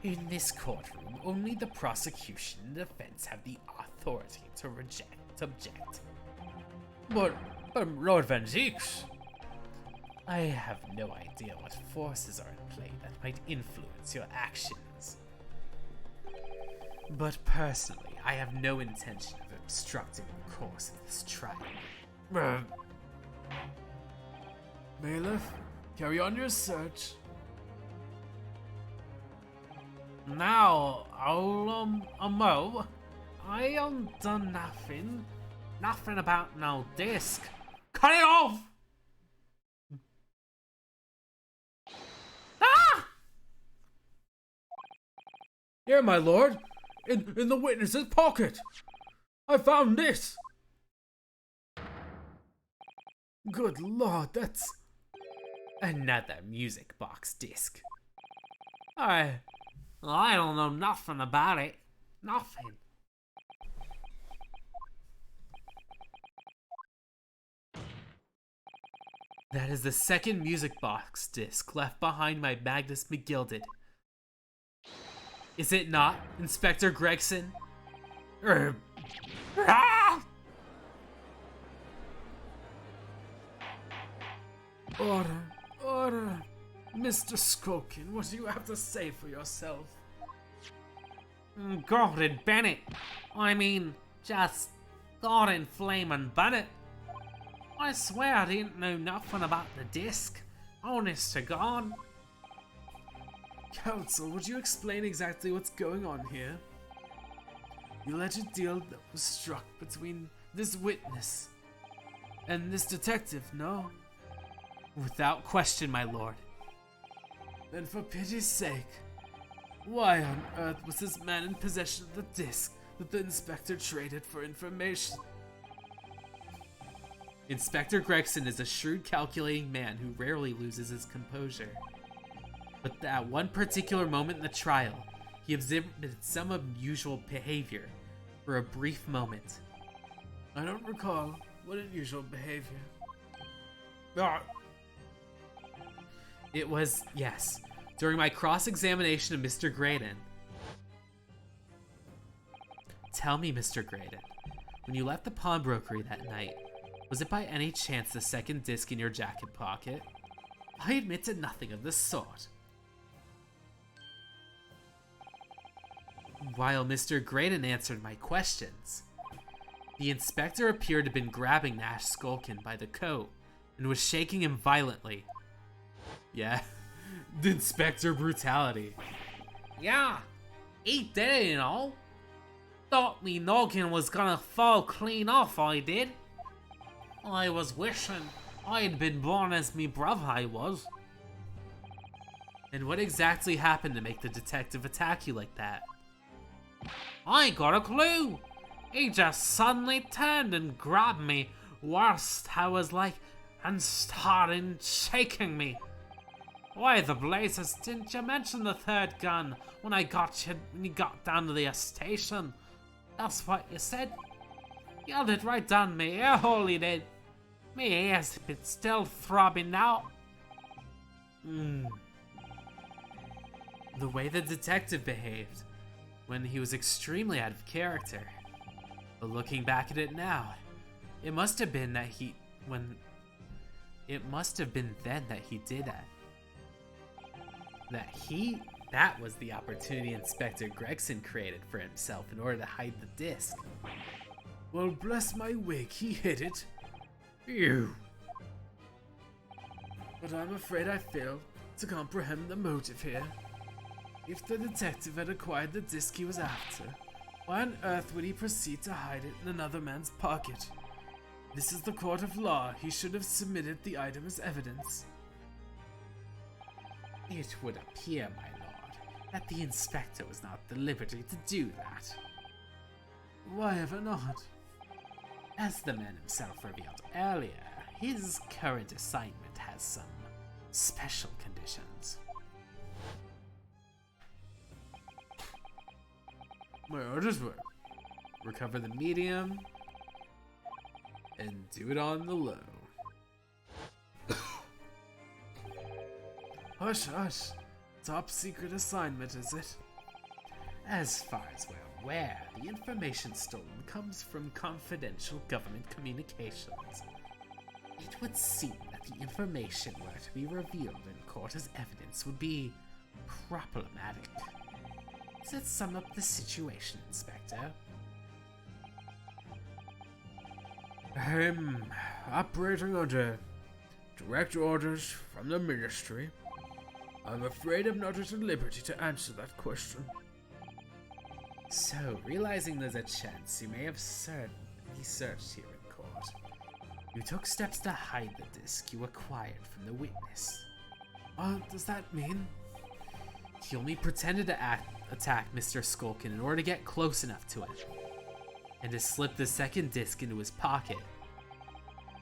In this courtroom, only the prosecution and defense have the authority to object. But Lord Van Zieks, I have no idea what forces are at play that might influence your actions. But personally, I have no intention of obstructing the course of this trial. Bailiff, carry on your search. Now, Mo, I done nothing about no disc. Cut it off! Ah! Here, my lord, in the witness's pocket. I found this. Good lord, that's another music box disc. I don't know nothing about it. Nothing. That is the second music box disc left behind by Magnus McGilded. Is it not, Inspector Gregson? Ah! Order. Mr. Skulkin, what do you have to say for yourself? Gordon Bennett. I mean, just Gordon Flamin' Bennett. I swear I didn't know nothing about the disc. Honest to God. Counsel, would you explain exactly what's going on here? The alleged deal that was struck between this witness and this detective, no? Without question, my lord. Then for pity's sake, why on earth was this man in possession of the disc that the inspector traded for information? Inspector Gregson is a shrewd, calculating man who rarely loses his composure. But at one particular moment in the trial, he exhibited some unusual behavior for a brief moment. I don't recall. What unusual behavior? It was, yes, during my cross-examination of Mr. Graydon. Tell me, Mr. Graydon, when you left the pawnbrokery that night, was it by any chance the second disc in your jacket pocket? I admit to nothing of the sort. While Mr. Graydon answered my questions, the inspector appeared to have been grabbing Nash Skulkin by the coat and was shaking him violently. Yeah, the inspector brutality. Yeah, he did it, you know. Thought me noggin was gonna fall clean off, I did. I was wishing I'd been born as me brother, I was. And what exactly happened to make the detective attack you like that? I ain't got a clue. He just suddenly turned and grabbed me whilst I was like, and started shaking me. Why the blazes didn't you mention the third gun when you got down to the station? That's what you said. Yelled it right down me ear hole, he did. Me ears been still throbbing now. The way the detective behaved when he was extremely out of character. But looking back at it now, it must have been then that he did that. That was the opportunity Inspector Gregson created for himself in order to hide the disc. Well, bless my wig, he hid it. Phew. But I'm afraid I failed to comprehend the motive here. If the detective had acquired the disc he was after, why on earth would he proceed to hide it in another man's pocket? This is the court of law. He should have submitted the item as evidence. It would appear, my lord, that the inspector was not at the liberty to do that. Why ever not? As the man himself revealed earlier, his current assignment has some special conditions. My orders were Recover the medium and do it on the low. hush, hush. Top secret assignment, is it? As far as we're aware, the information stolen comes from confidential government communications. It would seem that the information were to be revealed in court as evidence would be problematic. Does that sum up the situation, Inspector? I'm operating under direct orders from the Ministry. I'm afraid I'm not at liberty to answer that question. So, realizing there's a chance you may have be searched here in court, you took steps to hide the disc you acquired from the witness. Does that mean? He only pretended to attack Mr. Skulkin in order to get close enough to it, and to slip the second disc into his pocket.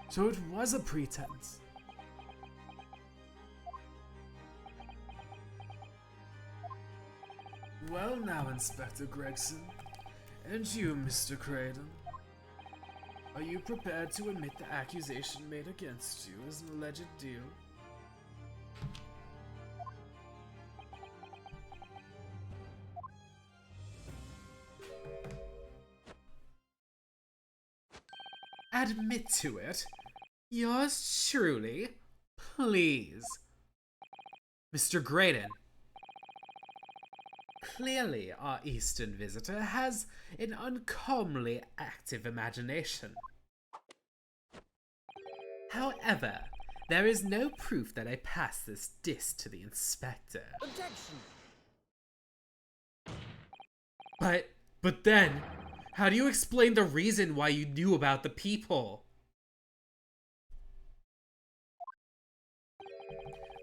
So it was a pretense. Well now, Inspector Gregson, and you, Mr. Craydon, are you prepared to admit the accusation made against you is an alleged deal? Admit to it? Yours truly? Please. Mr. Graydon. Clearly, our Eastern visitor has an uncommonly active imagination. However, there is no proof that I passed this disc to the inspector. Objection! But then, how do you explain the reason why you knew about the people?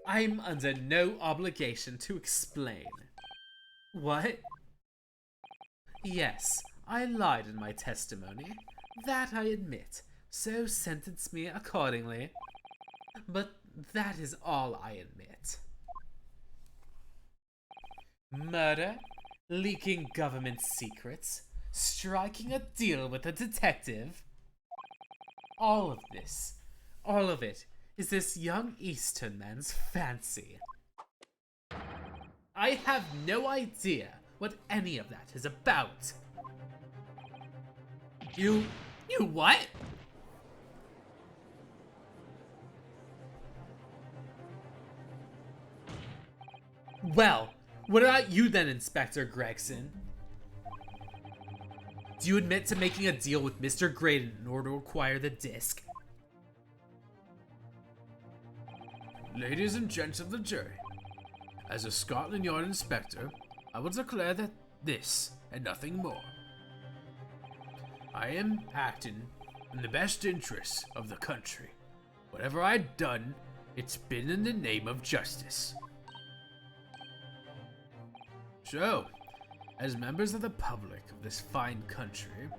I'm under no obligation to explain. What? Yes, I lied in my testimony. That I admit, so sentence me accordingly. But that is all I admit. Murder, leaking government secrets, striking a deal with a detective. All of it, is this young Eastern man's fancy. I have no idea what any of that is about. You what? Well, what about you then, Inspector Gregson? Do you admit to making a deal with Mr. Graydon in order to acquire the disc? Ladies and gents of the jury, as a Scotland Yard inspector, I will declare that this, and nothing more, I am acting in the best interests of the country. Whatever I've done, it's been in the name of justice. So, as members of the public of this fine country,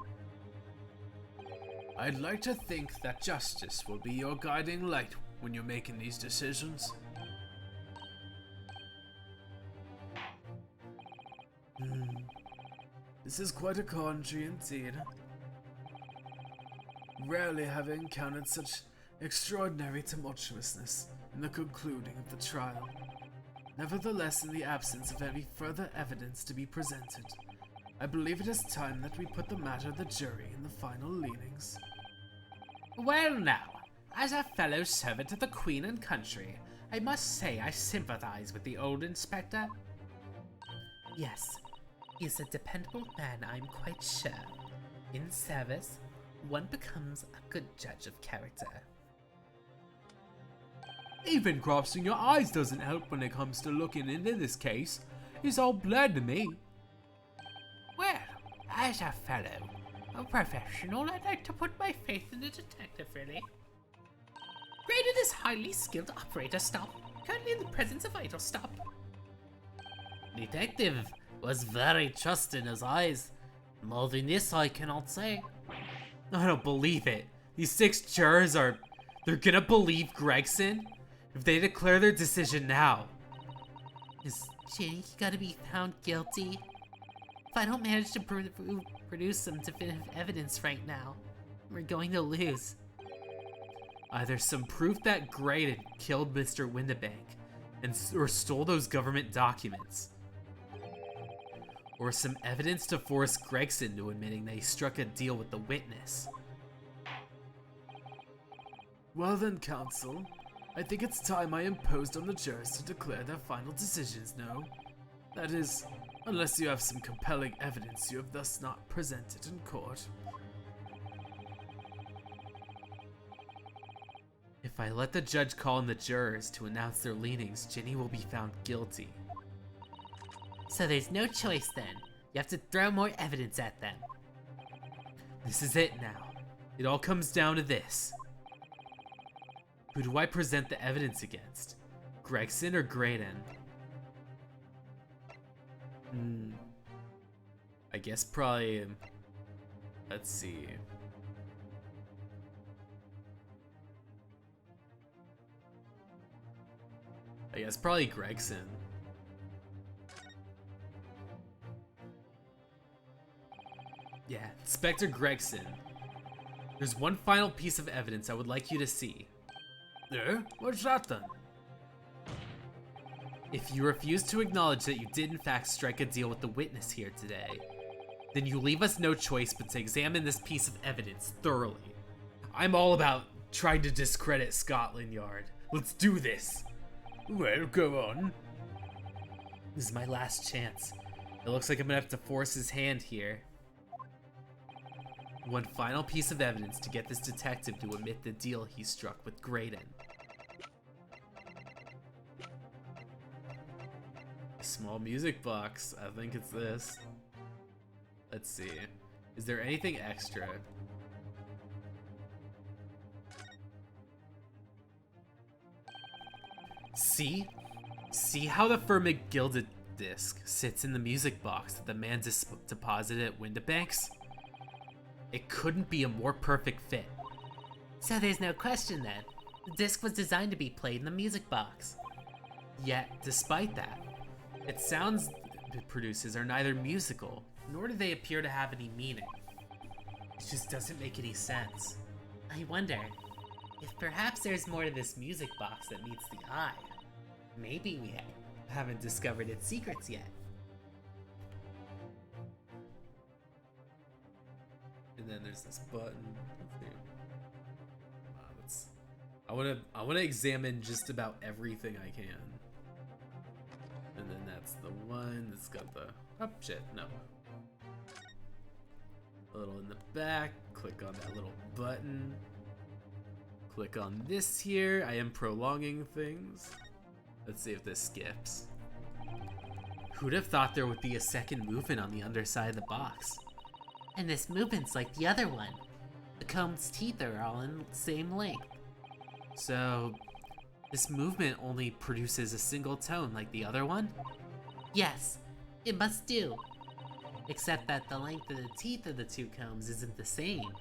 I'd like to think that justice will be your guiding light when you're making these decisions. This is quite a country indeed. Rarely have I encountered such extraordinary tumultuousness in the concluding of the trial. Nevertheless, in the absence of any further evidence to be presented, I believe it is time that we put the matter to the jury in the final leanings. Well now, as a fellow servant of the Queen and country, I must say I sympathize with the old inspector. Yes, he's a dependable man, I'm quite sure. In service, one becomes a good judge of character. Even crossing your eyes doesn't help when it comes to looking into this case. It's all blurred to me. Well, as a fellow, a professional, I'd like to put my faith in the detective, really. Graded as highly skilled operator, stop. Currently in the presence of idle, stop. Detective was very trust in his eyes. More than this I cannot say. I don't believe it. These 6 jurors they're gonna believe Gregson? If they declare their decision now. Is Ginny gotta be found guilty? If I don't manage to produce some definitive evidence right now, we're going to lose. Either some proof that Graydon killed Mr. Windibank or stole those government documents, or some evidence to force Gregson to admitting that he struck a deal with the witness. Well then, counsel, I think it's time I imposed on the jurors to declare their final decisions, no? That is, unless you have some compelling evidence you have thus not presented in court. If I let the judge call in the jurors to announce their leanings, Ginny will be found guilty. So there's no choice then. You have to throw more evidence at them. This is it now. It all comes down to this. Who do I present the evidence against? Gregson or Graydon? I guess probably... let's see. I guess probably Gregson. Yeah, Inspector Gregson. There's one final piece of evidence I would like you to see. What's that then? If you refuse to acknowledge that you did in fact strike a deal with the witness here today, then you leave us no choice but to examine this piece of evidence thoroughly. I'm all about trying to discredit Scotland Yard. Let's do this! Well, go on. This is my last chance. It looks like I'm gonna have to force his hand here. One final piece of evidence to get this detective to admit the deal he struck with Graydon. A small music box. I think it's this. Let's see. Is there anything extra? See? See how the Firmig Gilded disc sits in the music box that the man deposited at Windibank's? It couldn't be a more perfect fit. So there's no question then. The disc was designed to be played in the music box. Yet, despite that, its sounds it produces are neither musical, nor do they appear to have any meaning. It just doesn't make any sense. I wonder if perhaps there's more to this music box that meets the eye. Maybe we haven't discovered its secrets yet. And then there's this button. I wanna examine just about everything I can. And then that's the one that's got the shit, no. A little in the back, click on that little button. Click on this here. I am prolonging things. Let's see if this skips. Who'd have thought there would be a second movement on the underside of the box? And this movement's like the other one. The comb's teeth are all in the same length. So, this movement only produces a single tone like the other one? Yes, it must do. Except that the length of the teeth of the two combs isn't the same.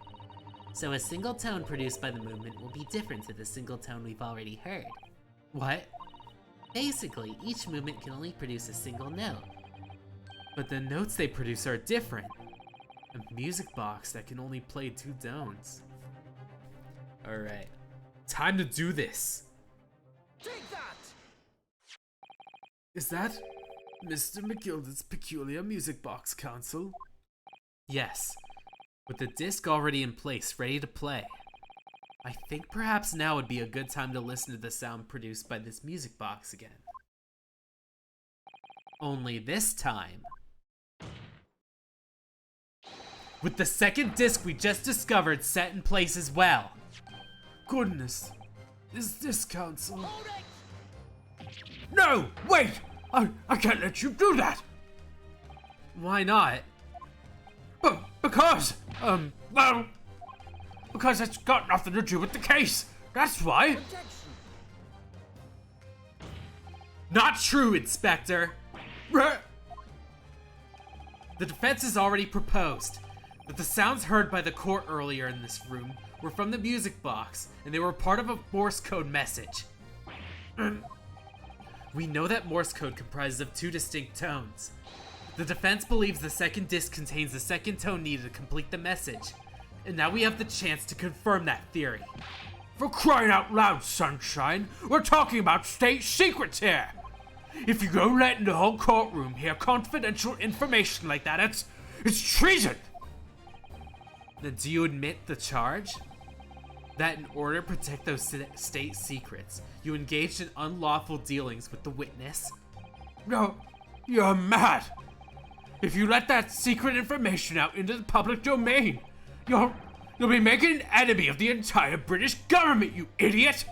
So a single tone produced by the movement will be different to the single tone we've already heard. What? Basically, each movement can only produce a single note. But the notes they produce are different. A music box that can only play two tones. Alright, time to do this! Take that! Is that Mr. McGilded's peculiar music box, Council? Yes, with the disc already in place, ready to play. I think perhaps now would be a good time to listen to the sound produced by this music box again. Only this time, with the second disc we just discovered set in place as well. Goodness. Is this, Council? No! Wait! I can't let you do that! Why not? Because, well... Because it's got nothing to do with the case! That's why! Not true, Inspector! Re- The defense has already proposed that the sounds heard by the court earlier in this room were from the music box, and they were part of a Morse code message. We know that Morse code comprises of two distinct tones. The defense believes the second disc contains the second tone needed to complete the message, and now we have the chance to confirm that theory. For crying out loud, Sunshine! We're talking about state secrets here! If you go letting the whole courtroom hear confidential information like that, it's treason! Then do you admit the charge? That in order to protect those state secrets, you engaged in unlawful dealings with the witness? No, you're mad! If you let that secret information out into the public domain, you'll be making an enemy of the entire British government, you idiot!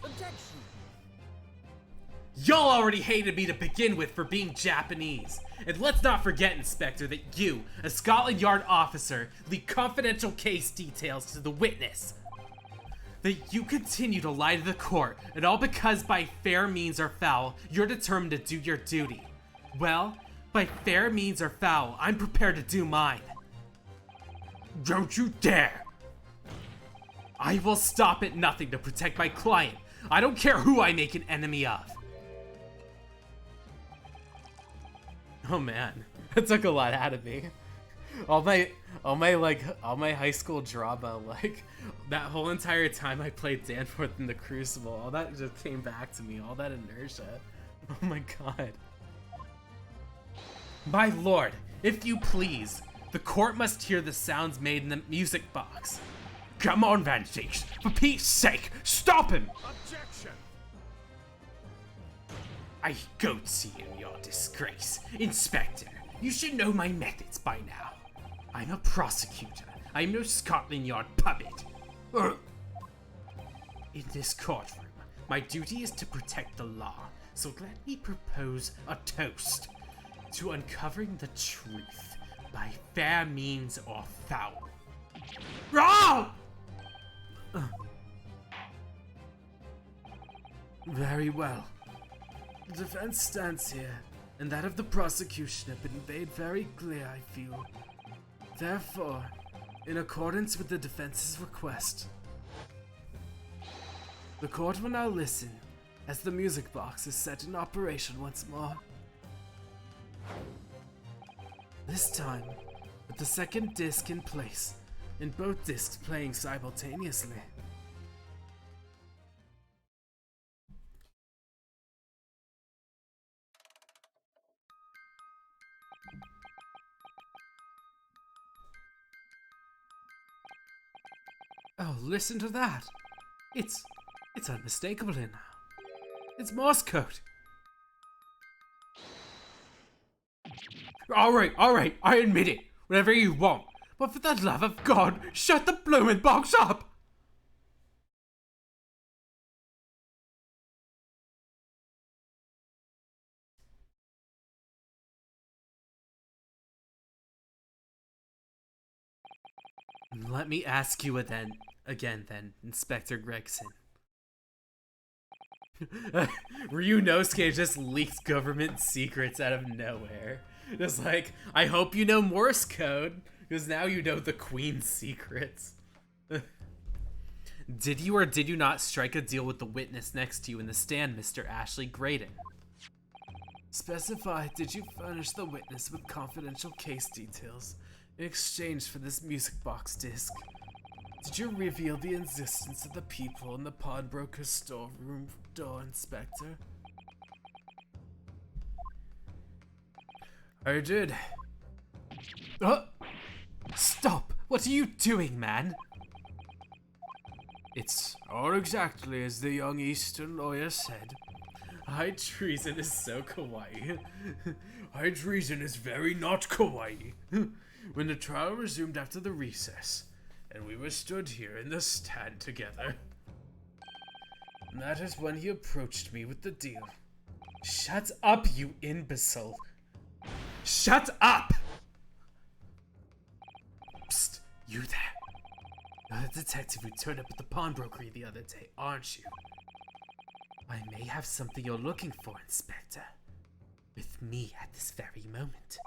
Y'all already hated me to begin with for being Japanese. And let's not forget, Inspector, that you, a Scotland Yard officer, leaked confidential case details to the witness. That you continue to lie to the court, and all because by fair means or foul, you're determined to do your duty. Well, by fair means or foul, I'm prepared to do mine. Don't you dare! I will stop at nothing to protect my client. I don't care who I make an enemy of. Oh man, that took a lot out of me. All my high school drama, like that whole entire time I played Danforth in the Crucible, all that just came back to me, all that inertia. Oh my god. My lord, if you please, the court must hear the sounds made in the music box. Come on, Van Zeeks, for Pete's sake, stop him! Objection! I goat see in your disgrace. Inspector, you should know my methods by now. I'm a prosecutor. I'm no Scotland Yard puppet. In this courtroom, my duty is to protect the law, so let me propose a toast to uncovering the truth by fair means or foul. Row! Very well. The defense stands here, and that of the prosecution have been made very clear, I feel. Therefore, in accordance with the defense's request, the court will now listen as the music box is set in operation once more. This time, with the second disc in place, and both discs playing simultaneously. Oh, listen to that! It's unmistakable here now. It's Morse code. Alright, I admit it. Whatever you want. But for the love of God, shut the bloomin' box up! Let me ask you again then, Inspector Gregson. Ryunosuke just leaks government secrets out of nowhere. Just like, I hope you know Morse code, because now you know the Queen's secrets. Did you or did you not strike a deal with the witness next to you in the stand, Mr. Ashley Graydon? Specify, did you furnish the witness with confidential case details in exchange for this music box disc? Did you reveal the existence of the people in the pawnbroker's storeroom door, Inspector? I did. Stop! What are you doing, man? It's all exactly as the young Eastern lawyer said. High treason is so kawaii. High treason is very not kawaii. When the trial resumed after the recess, and we were stood here in the stand together, and that is when he approached me with the deal. Shut up, you imbecile. Shut up! Psst, you there. You're the detective who turned up at the pawnbrokery the other day, aren't you? I may have something you're looking for, Inspector. With me at this very moment.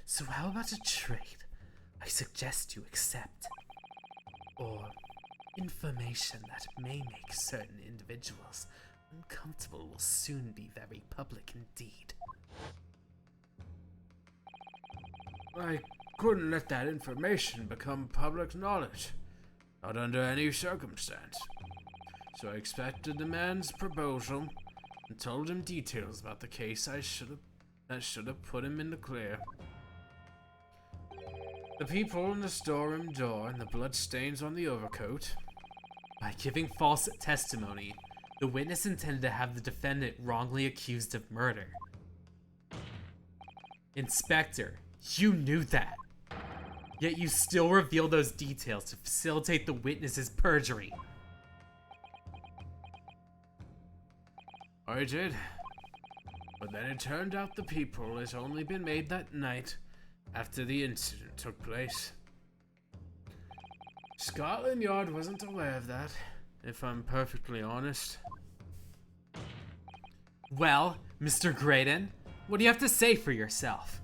So how about a trade? I suggest you accept. Or information that may make certain individuals uncomfortable will soon be very public indeed. I couldn't let that information become public knowledge. Not under any circumstance. So I accepted the man's proposal and told him details about the case that should have put him in the clear. The people in the storeroom door and the bloodstains on the overcoat. By giving false testimony, the witness intended to have the defendant wrongly accused of murder. Inspector, you knew that. Yet you still reveal those details to facilitate the witness's perjury. I did. But then it turned out the people had only been made that night after the incident took place. Scotland Yard wasn't aware of that, if I'm perfectly honest. Well, Mr. Graydon, what do you have to say for yourself?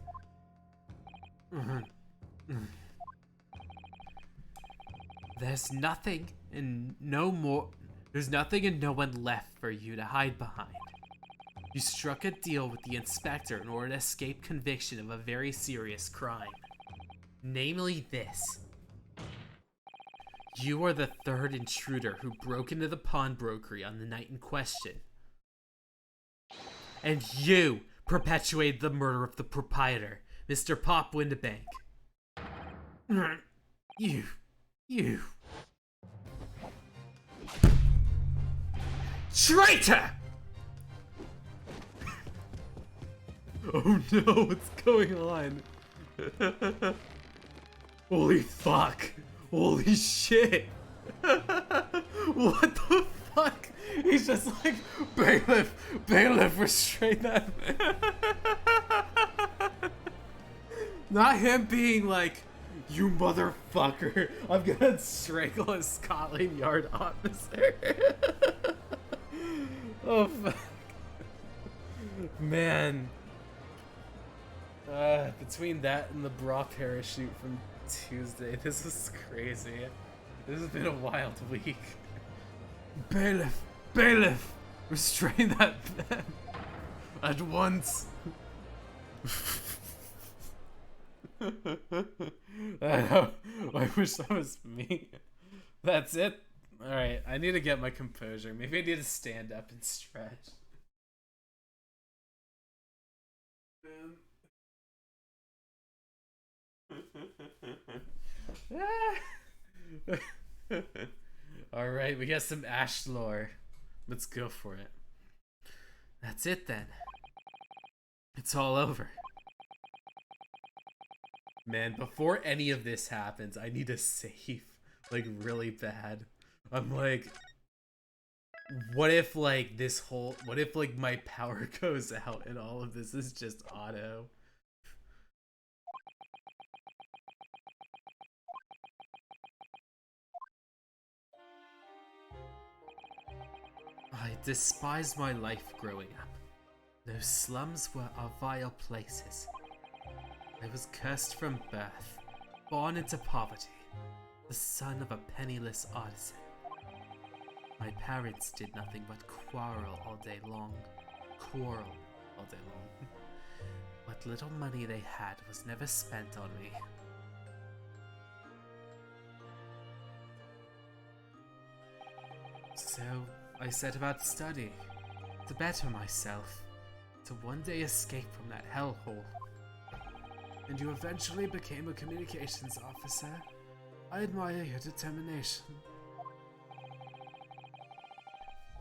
There's nothing and no one left for you to hide behind. You struck a deal with the inspector in order to escape conviction of a very serious crime. Namely this. You are the third intruder who broke into the pawnbrokery on the night in question. And you perpetuated the murder of the proprietor, Mr. Pop Windabank. You. Traitor! Oh no, what's going on? Holy fuck. Holy shit. What the fuck? He's just like, bailiff, restrain that man. Not him being like, you motherfucker, I'm gonna strangle a Scotland Yard officer. Oh fuck. Man. Between that and the bra parachute from Tuesday, this is crazy. This has been a wild week. Bailiff, restrain that man at once. I wish that was me. That's it. Alright, I need to get my composure. Maybe I need to stand up and stretch. Alright, we got some Ash lore. Let's go for it. That's it then. It's all over. Man, before any of this happens, I need a save. Like, really bad. I'm like... What if, like, what if, like, my power goes out and all of this is just auto? I despised my life growing up. Those slums are vile places. I was cursed from birth, born into poverty, the son of a penniless artisan. My parents did nothing but quarrel all day long. What little money they had was never spent on me. So I set about studying, to better myself, to one day escape from that hellhole. And you eventually became a communications officer. I admire your determination.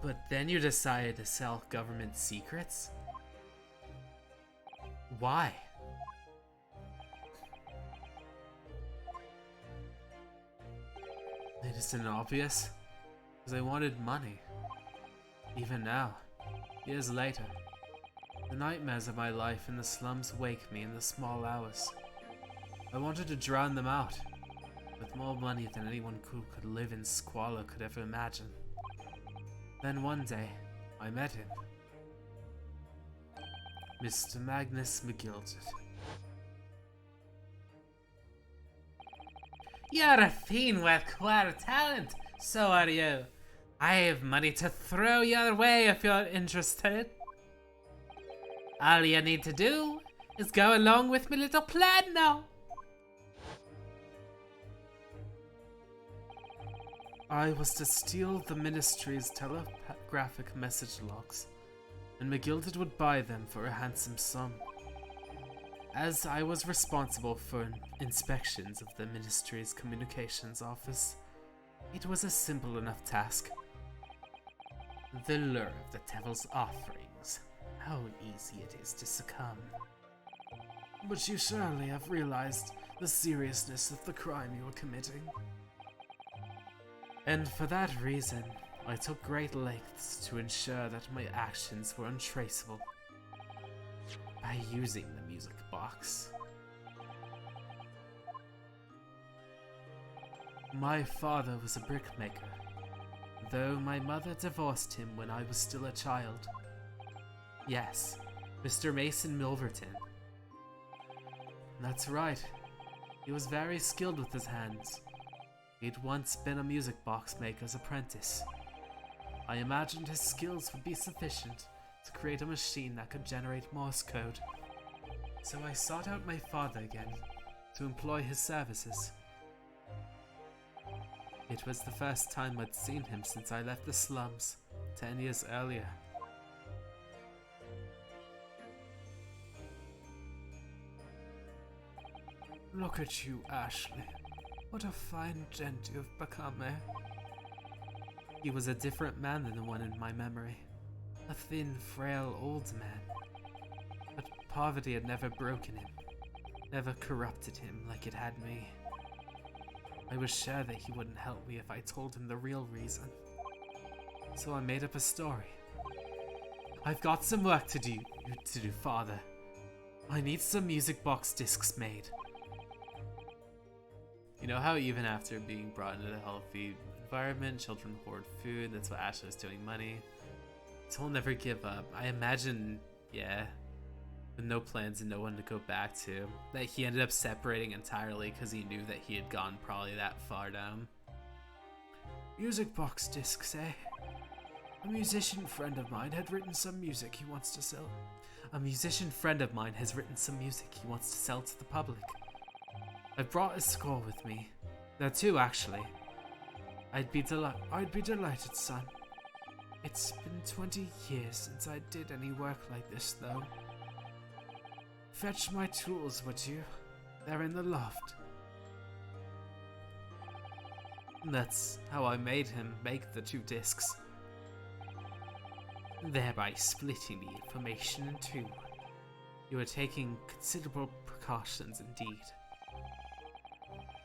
But then you decided to sell government secrets? Why? It isn't obvious. Because I wanted money. Even now, years later, the nightmares of my life in the slums wake me in the small hours. I wanted to drown them out, with more money than anyone who could live in squalor could ever imagine. Then one day, I met him. Mr. Magnus McGilded. You're a fiend with quite a talent, so are you. I have money to throw your way if you're interested. All you need to do is go along with my little plan now. I was to steal the ministry's telegraphic message logs, and McGilded would buy them for a handsome sum. As I was responsible for inspections of the ministry's communications office, it was a simple enough task. The lure of the devil's offerings. How easy it is to succumb. But you surely have realized the seriousness of the crime you were committing. And for that reason, I took great lengths to ensure that my actions were untraceable. By using the music box. My father was a brickmaker, though my mother divorced him when I was still a child. Yes, Mr. Mason Milverton. That's right. He was very skilled with his hands. He'd once been a music box maker's apprentice. I imagined his skills would be sufficient to create a machine that could generate Morse code. So I sought out my father again to employ his services. It was the first time I'd seen him since I left the slums 10 years earlier. Look at you, Ashley. What a fine gent you've become, eh? He was a different man than the one in my memory. A thin, frail old man. But poverty had never broken him, never corrupted him like it had me. I was sure that he wouldn't help me if I told him the real reason. So I made up a story. I've got some work to do, Father. I need some music box discs made. You know how even after being brought into a healthy environment, children hoard food, that's what Ashley was doing money. So he'll never give up. I imagine, yeah, with no plans and no one to go back to, that he ended up separating entirely because he knew that he had gone probably that far down. Music box discs, eh? A musician friend of mine had written some music he wants to sell. A musician friend of mine has written some music he wants to sell to the public. I've brought a score with me. There are two, actually. I'd be delighted, son. It's been 20 years since I did any work like this, though. Fetch my tools, would you? They're in the loft. That's how I made him make the two discs. Thereby splitting the information in two. You were taking considerable precautions indeed.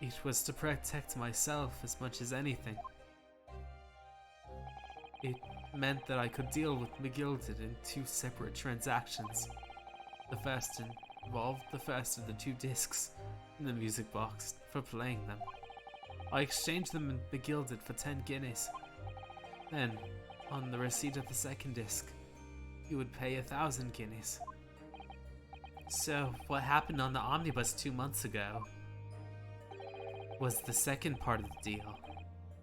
It was to protect myself as much as anything. It meant that I could deal with McGilded in two separate transactions. The first involved the first of the two discs in the music box for playing them. I exchanged them in McGilded for 10 guineas. Then, On the receipt of the second disc, you would pay 1,000 guineas. So, what happened on the omnibus 2 months ago was the second part of the deal.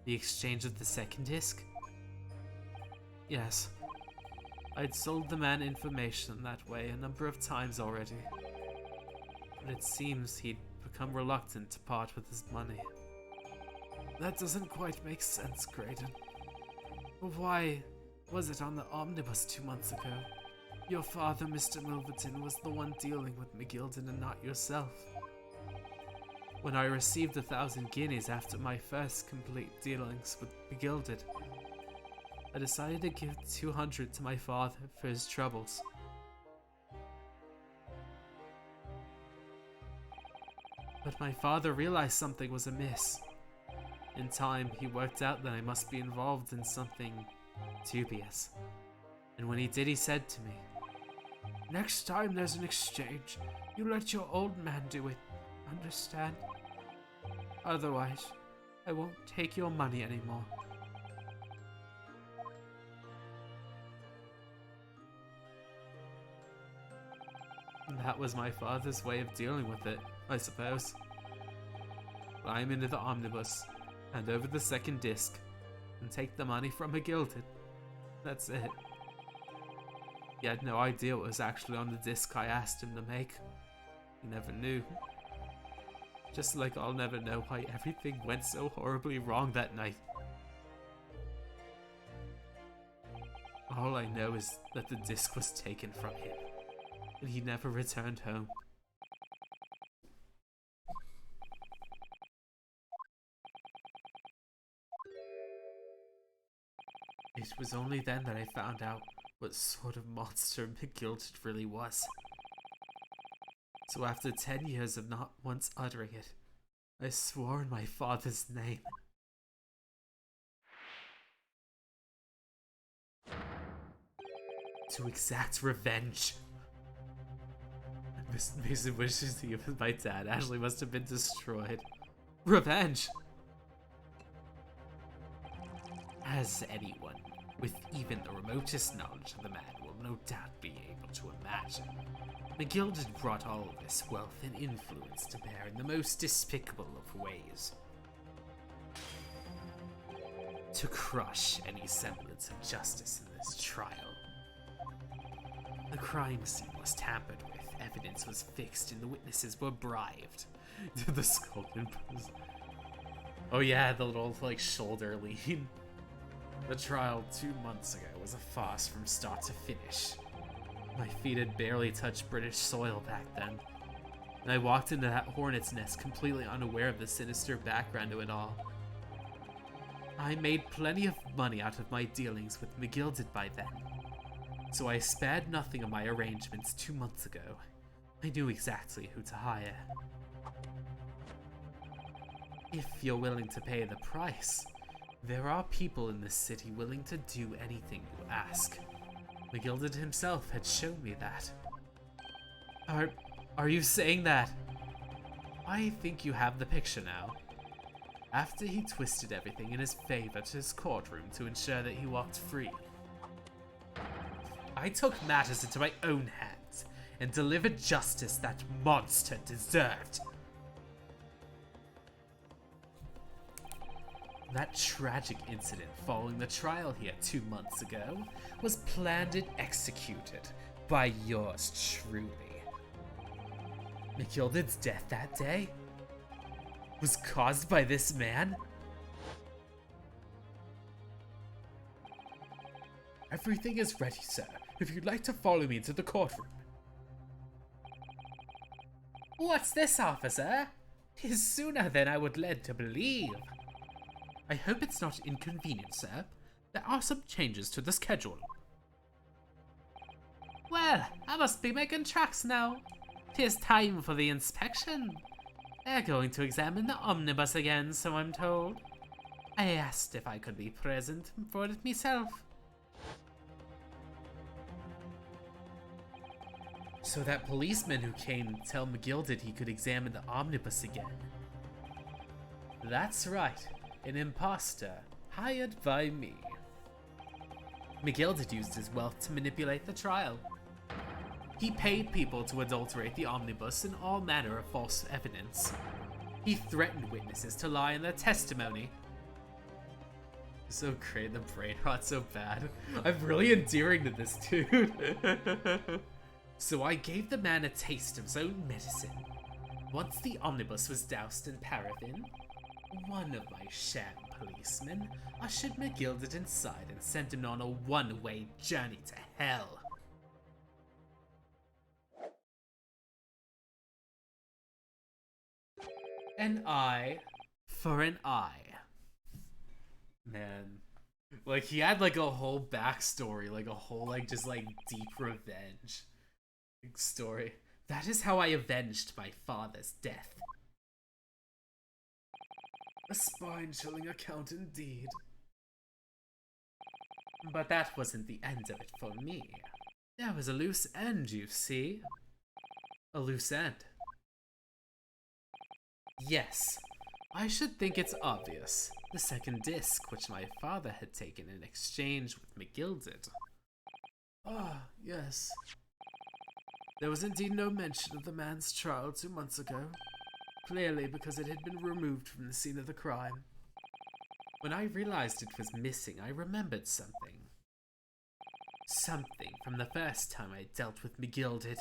The exchange of the second disc? Yes. I'd sold the man information that way a number of times already. But it seems he'd become reluctant to part with his money. That doesn't quite make sense, Graydon. Why was it on the omnibus 2 months ago? Your father, Mr. Milverton, was the one dealing with McGilden and not yourself. When I received 1,000 guineas after my first complete dealings with McGilden, I decided to give 200 to my father for his troubles. But my father realized something was amiss. In time, he worked out that I must be involved in something dubious. And when he did, he said to me, "Next time there's an exchange, you let your old man do it, understand? Otherwise, I won't take your money anymore." And that was my father's way of dealing with it, I suppose. Climb into the omnibus, hand over the second disc, and take the money from McGilden. That's it. He had no idea what was actually on the disc I asked him to make. He never knew. Just like I'll never know why everything went so horribly wrong that night. All I know is that the disc was taken from him, and he never returned home. It was only then that I found out what sort of monster McGilden really was. So after 10 years of not once uttering it, I swore in my father's name. To exact revenge. Mason wishes he was my dad. Ashley must have been destroyed. Revenge! As anyone with even the remotest knowledge of the man will no doubt be able to imagine, McGilden brought all of this wealth and influence to bear in the most despicable of ways. To crush any semblance of justice in this trial. The crime scene was tampered with, evidence was fixed, and the witnesses were bribed. The Sculpin pose. Oh yeah, the little, like, shoulder lean. The trial 2 months ago was a farce from start to finish. My feet had barely touched British soil back then, and I walked into that hornet's nest completely unaware of the sinister background to it all. I made plenty of money out of my dealings with McGilden by then, so I spared nothing of my arrangements 2 months ago. I knew exactly who to hire. If you're willing to pay the price, there are people in this city willing to do anything you ask. McGilden himself had shown me that. Are you saying that? I think you have the picture now. After he twisted everything in his favor to his courtroom to ensure that he walked free, I took matters into my own hands and delivered justice that monster deserved. That tragic incident following the trial here 2 months ago was planned and executed by yours truly. McGilden's death that day was caused by this man? Everything is ready, sir, if you'd like to follow me into the courtroom. What's this, officer? 'Tis sooner than I would led to believe. I hope it's not inconvenient, sir. There are some changes to the schedule. Well, I must be making tracks now. 'Tis time for the inspection. They're going to examine the omnibus again, so I'm told. I asked if I could be present for it myself. So that policeman who came to tell McGilden he could examine the omnibus again. That's right. An imposter, hired by me. McGilded used his wealth to manipulate the trial. He paid people to adulterate the omnibus and all manner of false evidence. He threatened witnesses to lie in their testimony. So great, the brain rot so bad. I'm really endearing to this dude. So I gave the man a taste of his own medicine. Once the omnibus was doused in paraffin, one of my sham policemen ushered McGilded inside and sent him on a one-way journey to hell. An eye for an eye. Man. Like, he had, like, a whole backstory, like, a whole, like, just, like, deep revenge story. That is how I avenged my father's death. A spine-chilling account indeed. But that wasn't the end of it for me. There was a loose end, you see. A loose end. Yes, I should think it's obvious. The second disc, which my father had taken in exchange with McGilded. Ah, yes. There was indeed no mention of the man's trial 2 months ago, clearly because it had been removed from the scene of the crime. When I realized it was missing, I remembered something. Something from the first time I dealt with McGilded.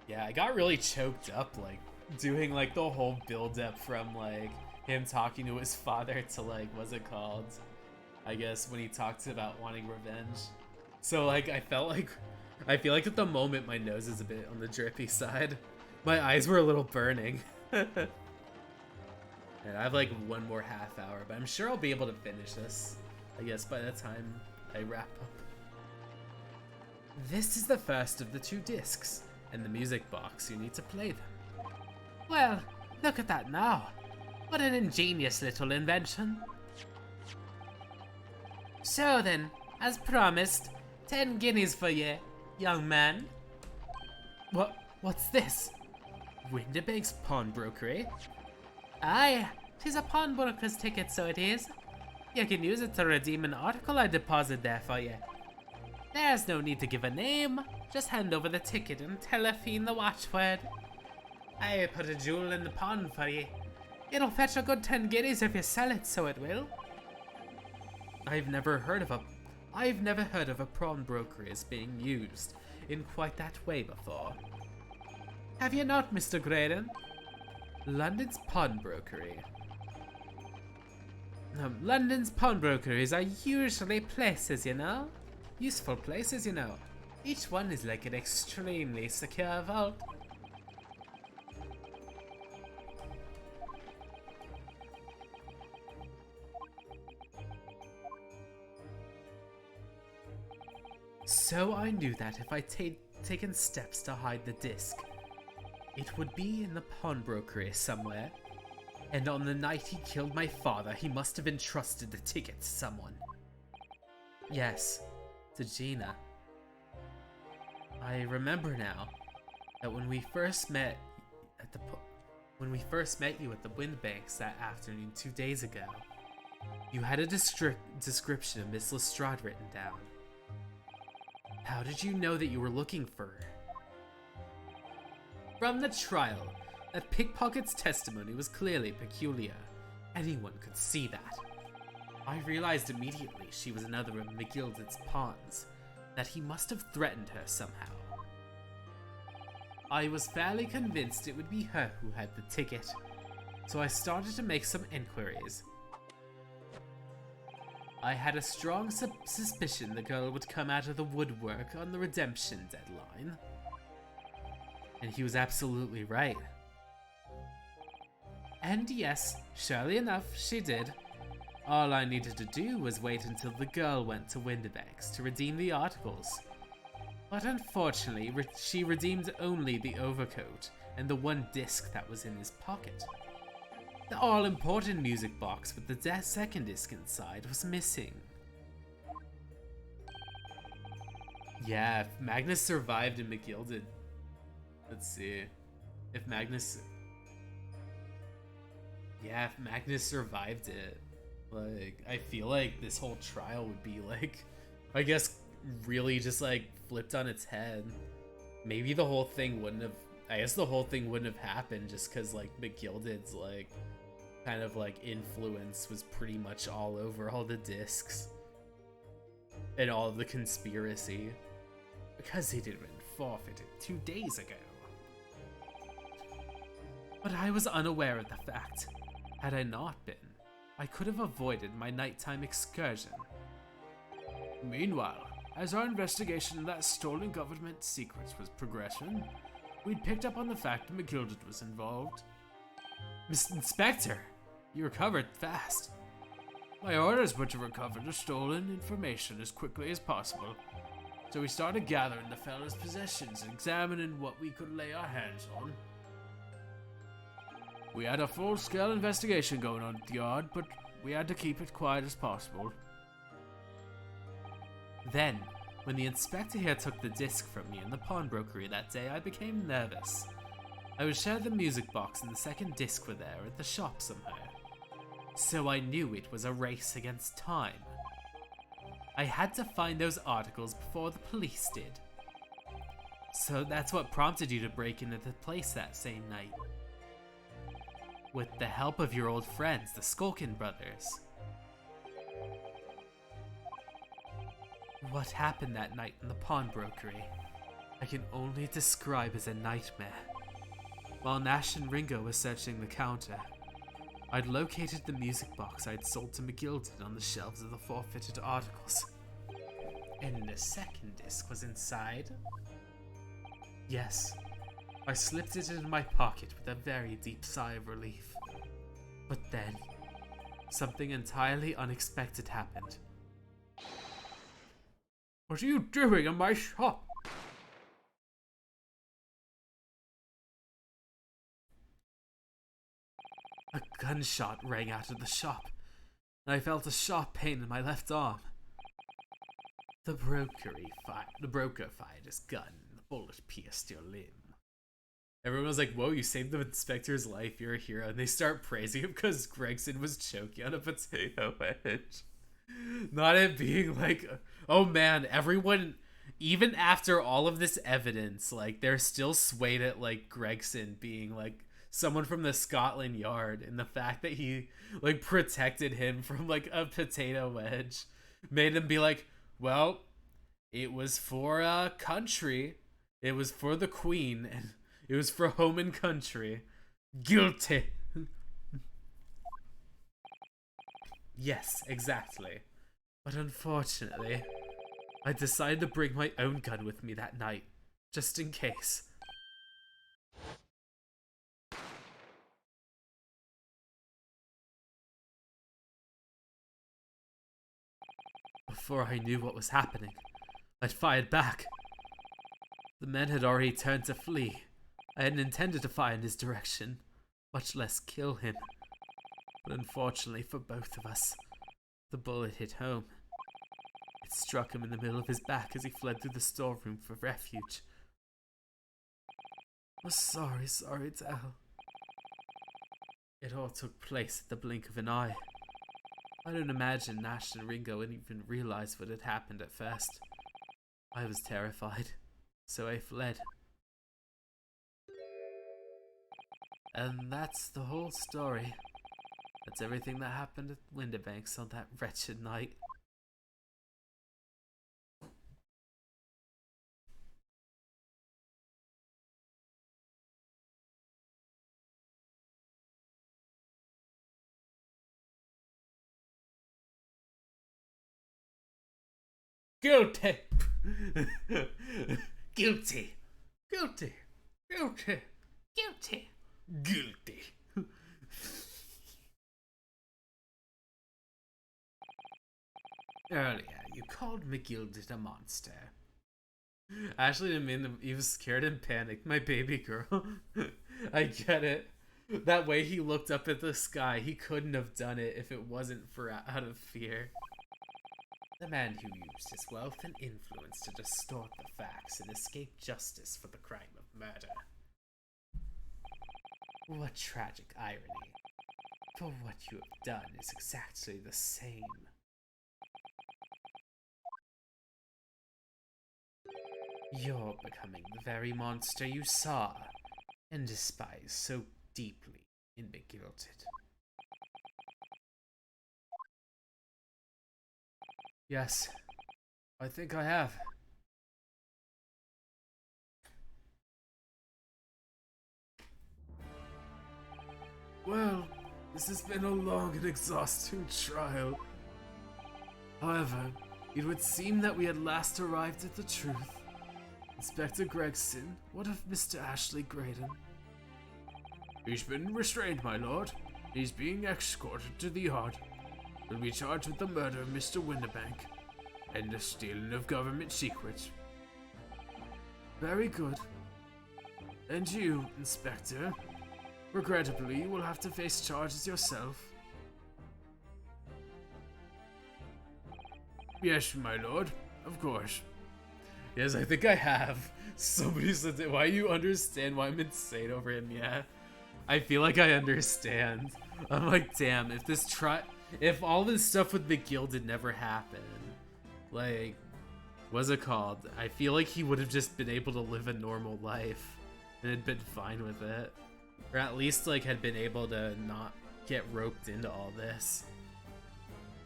Yeah, I got really choked up, like, doing, like, the whole build-up from, like, him talking to his father to, like, what's it called? I guess when he talked about wanting revenge. So, like, I feel like at the moment my nose is a bit on the drippy side. My eyes were a little burning. And I have, like, one more half hour, but I'm sure I'll be able to finish this, I guess, by the time I wrap up. This is the first of the 2 discs. And the music box, you need to play them. Well, look at that now. What an ingenious little invention. So then, as promised, 10 guineas for you, young man. What's this? Windibank's pawnbrokery? Aye, 'tis a pawnbroker's ticket, so it is. You can use it to redeem an article I deposited there for you. There's no need to give a name. Just hand over the ticket and tell a fiend the watchword. I put a jewel in the pawn for you. It'll fetch a good 10 guineas if you sell it, so it will. I've never heard of a pawnbroker as being used in quite that way before. Have you not, Mr. Graydon? London's pawnbrokery. London's pawnbrokeries are usually places, you know. Useful places, you know. Each one is like an extremely secure vault. So I knew that if I'd taken steps to hide the disc, it would be in the pawnbrokery somewhere. And on the night he killed my father, he must have entrusted the ticket to someone. Yes, to Gina. I remember now that when we first met you at the Windbanks that afternoon 2 days ago, you had a description of Miss Lestrade written down. How did you know that you were looking for her? From the trial, that pickpocket's testimony was clearly peculiar. Anyone could see that. I realized immediately she was another of McGilded's pawns, that he must have threatened her somehow. I was fairly convinced it would be her who had the ticket, so I started to make some inquiries. I had a strong suspicion the girl would come out of the woodwork on the redemption deadline. And he was absolutely right. And yes, surely enough, she did. All I needed to do was wait until the girl went to Windibanks to redeem the articles. But unfortunately, she redeemed only the overcoat and the one disc that was in his pocket. The all-important music box with the second disc inside was missing. Yeah, if Magnus survived in McGilded. Let's see. If Magnus survived it. Like, I feel like this whole trial would be like, I guess, really just like flipped on its head. Maybe the whole thing wouldn't have, I guess the whole thing wouldn't have happened just because like McGilded's like kind of like influence was pretty much all over all the discs and all of the conspiracy because he'd been forfeited 2 days ago. But I was unaware of the fact. Had I not been, I could have avoided my nighttime excursion. Meanwhile, as our investigation of that stolen government secrets was progressing, we'd picked up on the fact that McGilded was involved. Mr. Inspector, you recovered fast. My orders were to recover the stolen information as quickly as possible, so we started gathering the fella's possessions and examining what we could lay our hands on. We had a full-scale investigation going on at the yard, but we had to keep it quiet as possible. Then, when the inspector here took the disc from me in the pawnbrokery that day, I became nervous. I was sure the music box and the second disc were there at the shop somehow. So I knew it was a race against time. I had to find those articles before the police did. So that's what prompted you to break into the place that same night. With the help of your old friends, the Skulkin brothers. What happened that night in the pawnbrokery, I can only describe as a nightmare. While Nash and Ringo were searching the counter, I'd located the music box I'd sold to McGilded on the shelves of the forfeited articles. And the second disc was inside? Yes. I slipped it into my pocket with a very deep sigh of relief. But then, something entirely unexpected happened. What are you doing in my shop? A gunshot rang out of the shop, and I felt a sharp pain in my left arm. The broker fired his gun, and the bullet pierced your limb. Everyone was like, whoa, you saved the inspector's life, you're a hero. And they start praising him because Gregson was choking on a potato wedge. Not it being like, oh man, everyone, even after all of this evidence, like, they're still swayed at, like, Gregson being, like, someone from the Scotland Yard. And the fact that he, like, protected him from, like, a potato wedge made him be like, well, it was for, country. It was for the Queen, and it was for home and country. Guilty. Yes, exactly. But unfortunately, I decided to bring my own gun with me that night, just in case. Before I knew what was happening, I'd fired back. The men had already turned to flee. I hadn't intended to fire in his direction, much less kill him. But unfortunately for both of us, the bullet hit home. It struck him in the middle of his back as he fled through the storeroom for refuge. Oh, sorry, Tal. It all took place at the blink of an eye. I don't imagine Nash and Ringo would even realize what had happened at first. I was terrified, so I fled. And that's the whole story. That's everything that happened at Windibanks on that wretched night. Guilty! Guilty! Guilty! Guilty! Guilty! Guilty! Earlier, you called McGilded a monster. Ashley didn't mean them. He was scared and panicked. My baby girl. I get it. That way he looked up at the sky. He couldn't have done it if it wasn't for out of fear. The man who used his wealth and influence to distort the facts and escape justice for the crime of murder. What tragic irony. For what you have done is exactly the same. You're becoming the very monster you saw and despised so deeply in the Gilded. Yes, I think I have. Well, this has been a long and exhausting trial. However, it would seem that we had last arrived at the truth. Inspector Gregson, what of Mr. Ashley Graydon? He's been restrained, my lord. He's being escorted to the yard. He'll be charged with the murder of Mr. Winterbank and the stealing of government secrets. Very good. And you, Inspector, regrettably, you will have to face charges yourself. Yes, my lord, of course. Yes, I think I have. Somebody said, why you understand why I'm insane over him? Yeah, I feel like I understand. I'm like, damn, if all this stuff with the Gilded never happened, like, what's it called? I feel like he would have just been able to live a normal life and had been fine with it. Or at least, like, had been able to not get roped into all this.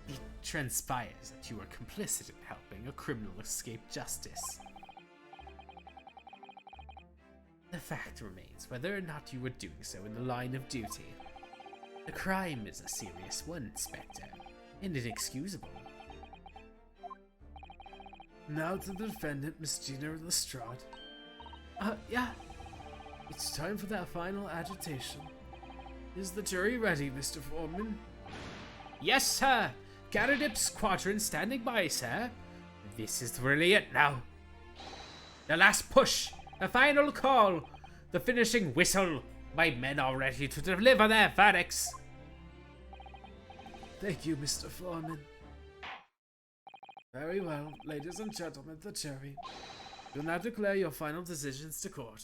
It transpires that you were complicit in helping a criminal escape justice. The fact remains whether or not you were doing so in the line of duty. The crime is a serious one, Inspector, and inexcusable. Now to the defendant, Miss Gina Lestrade. Yeah. It's time for that final agitation. Is the jury ready, Mr. Foreman? Yes, sir! Garradip Squadron standing by, sir. This is really it now. The last push, the final call, the finishing whistle. My men are ready to deliver their verdicts. Thank you, Mr. Foreman. Very well, ladies and gentlemen of the jury. You'll now declare your final decisions to court.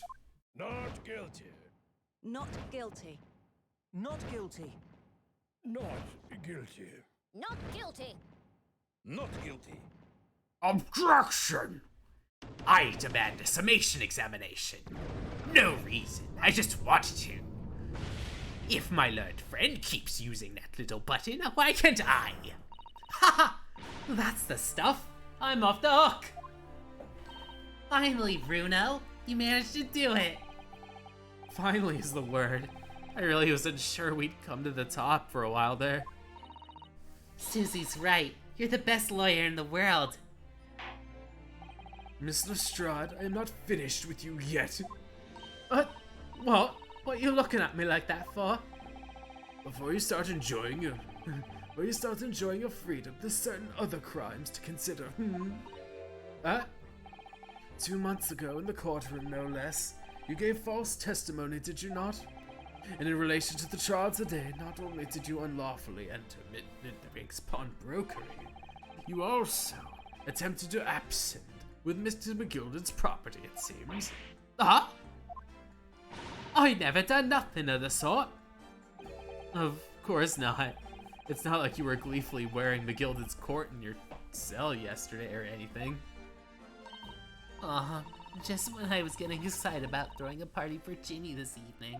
Not guilty. Not guilty. Not guilty. Not guilty. Not guilty. Not guilty. Objection! I demand a summation examination. No reason, I just want to. If my learned friend keeps using that little button, why can't I? Haha! That's the stuff. I'm off the hook. Finally, Bruno, you managed to do it. Finally is the word. I really wasn't sure we'd come to the top for a while there. Susie's right. You're the best lawyer in the world. Miss Lestrade, I am not finished with you yet. What? What are you looking at me like that for? Before you start enjoying your freedom, there's certain other crimes to consider. 2 months ago, in the courtroom, no less, you gave false testimony, did you not? And in relation to the trial today, not only did you unlawfully enter Midwinter's pawnbrokery, you also attempted to abscond with Mr. McGilden's property, it seems. Huh? I never done nothing of the sort. Of course not. It's not like you were gleefully wearing McGilden's court in your cell yesterday or anything. Just when I was getting excited about throwing a party for Ginny this evening.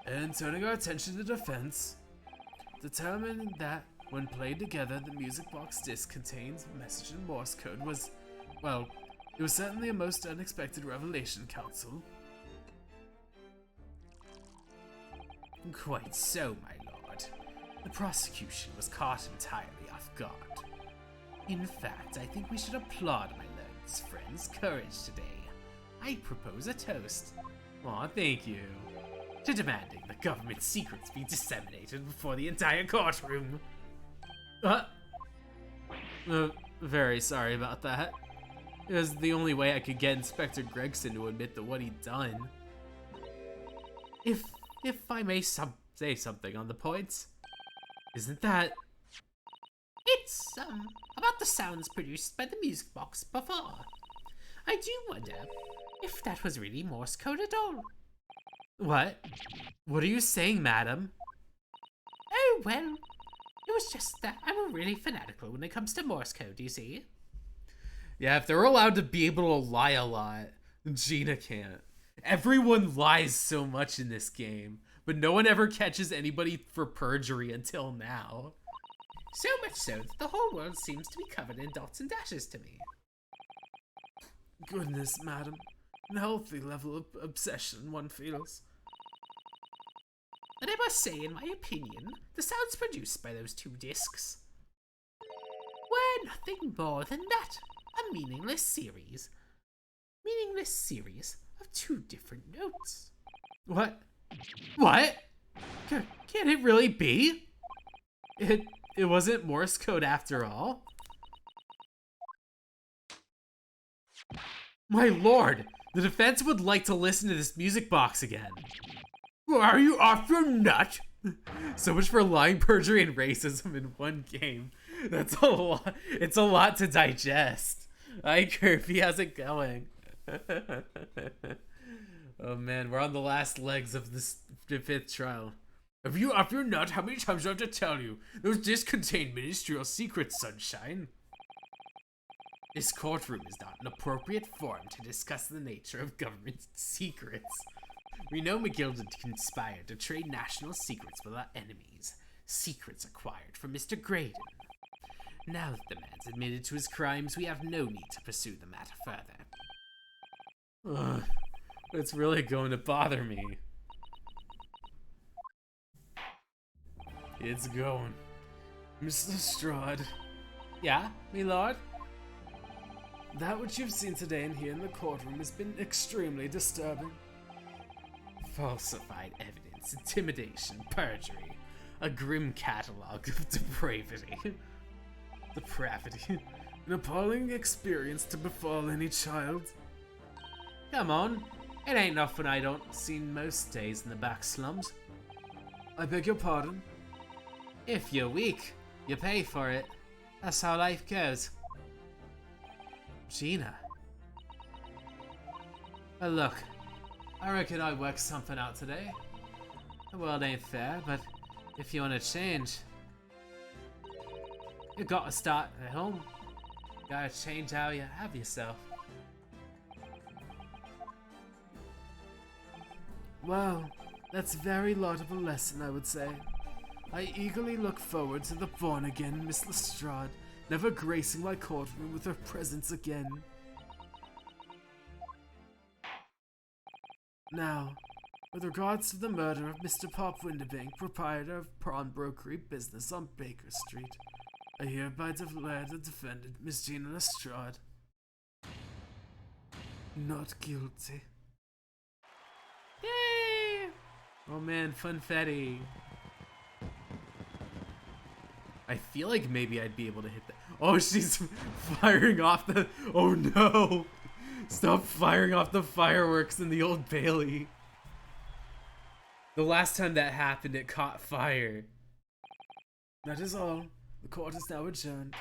And turning our attention to defense, determining that when played together, the music box disc contains a message in Morse code was, well, it was certainly a most unexpected revelation, counsel. Quite so, my lord. The prosecution was caught entirely off guard. In fact, I think we should applaud my learned friend's courage today. I propose a toast. Aw, thank you. To demanding the government secrets be disseminated before the entire courtroom. Very sorry about that. It was the only way I could get Inspector Gregson to admit to what he'd done. If I may say something on the point, isn't that... It's, about the sounds produced by the music box before. I do wonder if that was really Morse code at all. What? What are you saying, madam? Oh, well, it was just that I'm really fanatical when it comes to Morse code, you see. Yeah, if they're allowed to be able to lie a lot, Gina can't. Everyone lies so much in this game, but no one ever catches anybody for perjury until now. So much so that the whole world seems to be covered in dots and dashes to me. Goodness, madam. An healthy level of obsession one feels. And I must say, in my opinion, the sounds produced by those two discs were nothing more than that. A meaningless series. Meaningless series of two different notes. What? What? Can it really be? It wasn't Morse code after all? My lord, the defense would like to listen to this music box again. Are you off your nut? So much for lying, perjury, and racism in one game. That's a lot. It's a lot to digest. Hi, Kirby, how's it going? Oh man, we're on the last legs of this fifth trial. Are you off your nut? How many times do I have to tell you? Those discs contain ministerial secrets, sunshine. This courtroom is not an appropriate forum to discuss the nature of government secrets. We know McGilda conspired to trade national secrets with our enemies. Secrets acquired from Mr. Graydon. Now that the man's admitted to his crimes, we have no need to pursue the matter further. Ugh, it's really going to bother me. It's going. Mr. Strahd, Yeah, me lord? that which you've seen today and here in the courtroom has been extremely disturbing. Falsified evidence, intimidation, perjury. A grim catalogue of depravity. Depravity. An appalling experience to befall any child. Come on. It ain't nothing I don't see most days in the back slums. I beg your pardon? If you're weak, you pay for it. That's how life goes. Gina. Well, look. I reckon I worked something out today. The world ain't fair, but if you want to change, you gotta start at home. Gotta change how you have yourself. Well, that's very laudable lesson, I would say. I eagerly look forward to the born-again Miss Lestrade never gracing my courtroom with her presence again. Now, with regards to the murder of Mr. Pop Winterbank, proprietor of pawnbrokery business on Baker Street, I hereby declare the defendant, Miss Gina Lestrade, not guilty. Yay! Oh man, funfetti. I feel like maybe I'd be able to hit that. Oh, she's firing off the. Oh no! Stop firing off the fireworks in the Old Bailey. The last time that happened, it caught fire. That is all. The court is now adjourned.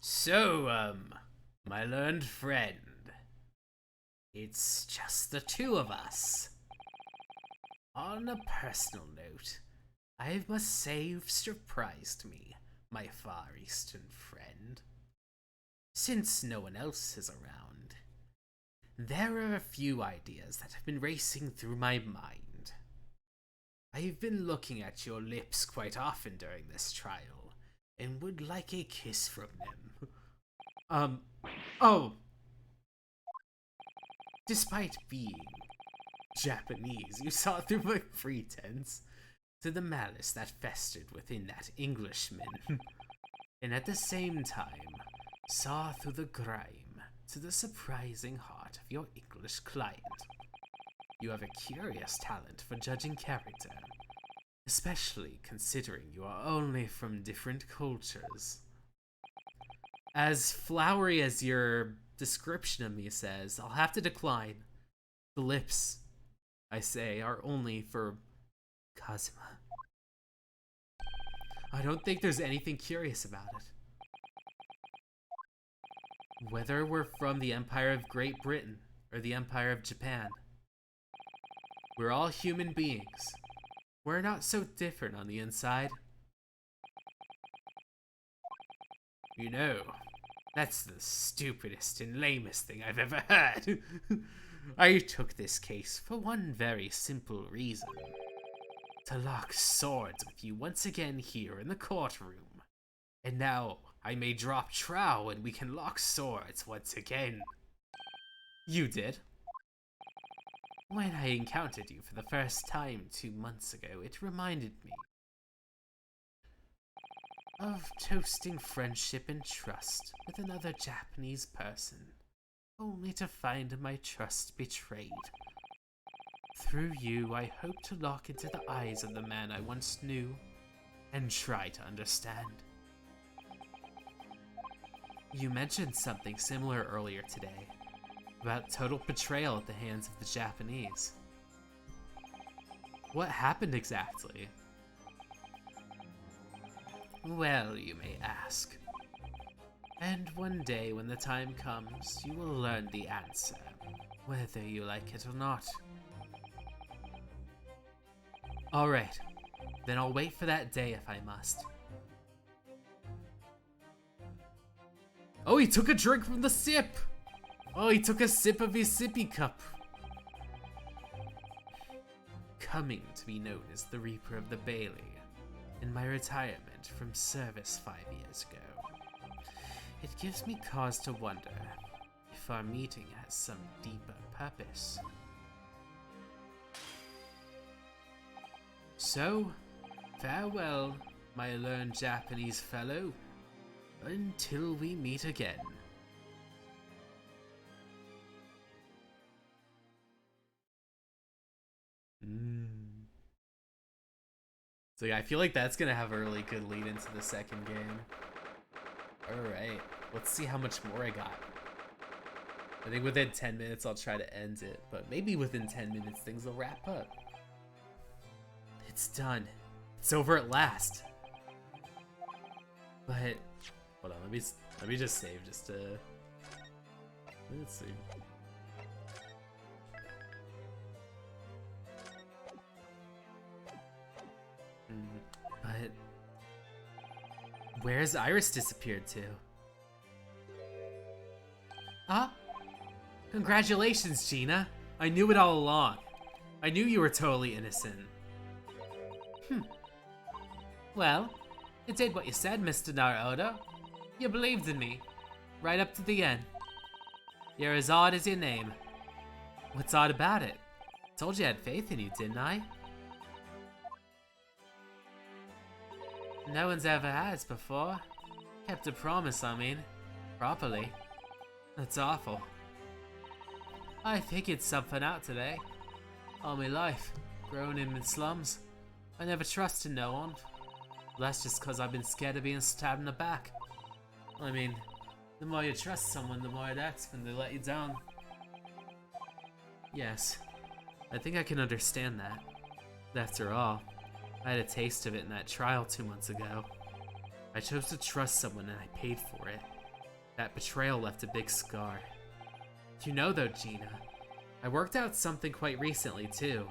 So, my learned friend. It's just the two of us. On a personal note, I must say you've surprised me, my Far Eastern friend. Since no one else is around, there are a few ideas that have been racing through my mind. I've been looking at your lips quite often during this trial, and would like a kiss from them. Oh. Despite being Japanese, you saw through my pretense to the malice that festered within that Englishman, and at the same time saw through the grime to the surprising heart of your English client. You have a curious talent for judging character, especially considering you are only from different cultures. As flowery as your description of me says, I'll have to decline. The lips, I say, are only for Kazuma. I don't think there's anything curious about it. Whether we're from the Empire of Great Britain or the Empire of Japan, we're all human beings. We're not so different on the inside. You know, that's the stupidest and lamest thing I've ever heard. I took this case for one very simple reason. To lock swords with you once again here in the courtroom. And now I may drop trow and we can lock swords once again. You did. When I encountered you for the first time 2 months ago, it reminded me of toasting friendship and trust with another Japanese person, only to find my trust betrayed. Through you, I hope to look into the eyes of the man I once knew and try to understand. You mentioned something similar earlier today, about total betrayal at the hands of the Japanese. What happened exactly? Well, you may ask. And one day when the time comes, you will learn the answer, whether you like it or not. Alright, then I'll wait for that day if I must. Oh, he took a drink from the sip! Oh, he took a sip of his sippy cup. Coming to be known as the Reaper of the Bailey, in my retirement from service 5 years ago, it gives me cause to wonder if our meeting has some deeper purpose. So, farewell, my learned Japanese fellow, until we meet again. So yeah, I feel like that's gonna have a really good lead into the second game. Alright, let's see how much more I got. I think within 10 minutes I'll try to end it, but maybe within 10 minutes things will wrap up. It's done. It's over at last. But, hold on, let me just save just to... Let's see. But where's Iris disappeared to? Ah? Congratulations, Gina. I knew it all along. I knew you were totally innocent. Well, you did what you said, Mr. Naruto. You believed in me. Right up to the end. You're as odd as your name. What's odd about it? Told you I had faith in you, didn't I? No one's ever has before. Kept a promise, I mean. Properly. That's awful. I figured something out today. All my life, growing in the slums, I never trusted no one. That's just cause I've been scared of being stabbed in the back. I mean, the more you trust someone, the more it hurts when they let you down. Yes, I think I can understand that. After all, I had a taste of it in that trial 2 months ago. I chose to trust someone and I paid for it. That betrayal left a big scar. You know though, Gina, I worked out something quite recently too.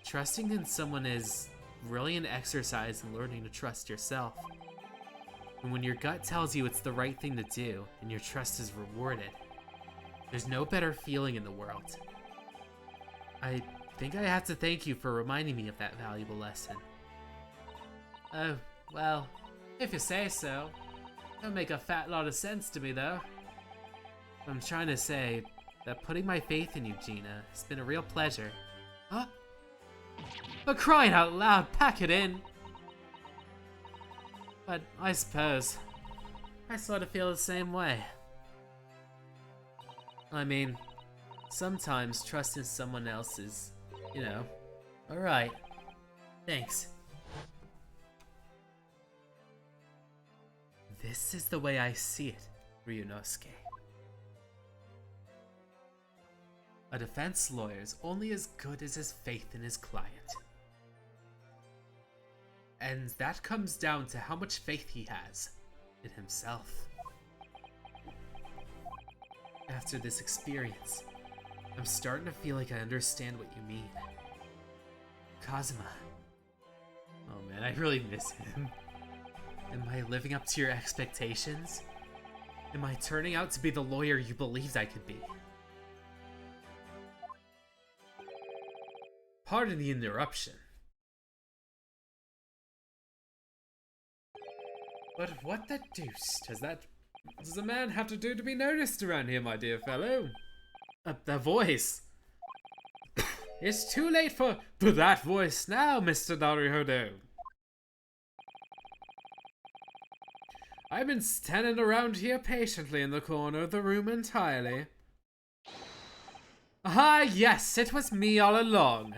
Trusting in someone is really an exercise in learning to trust yourself. And when your gut tells you it's the right thing to do and your trust is rewarded, there's no better feeling in the world. I think I have to thank you for reminding me of that valuable lesson. Oh, well, if you say so. Don't make a fat lot of sense to me though. I'm trying to say that putting my faith in you, Gina, has been a real pleasure. Huh? But crying out loud, pack it in! But I suppose I sort of feel the same way. I mean, sometimes trusting someone else is, you know, alright. Thanks. This is the way I see it, Ryunosuke. A defense lawyer is only as good as his faith in his client. And that comes down to how much faith he has in himself. after this experience, I'm starting to feel like I understand what you mean. Kazuma. Oh man, I really miss him. Am I living up to your expectations? Am I turning out to be the lawyer you believed I could be? Pardon the interruption. But what the deuce does a man have to do to be noticed around here, my dear fellow? That voice. It's too late for that voice now, Mr. Naruhodo. I've been standing around here patiently in the corner of the room entirely. Ah, yes, it was me all along.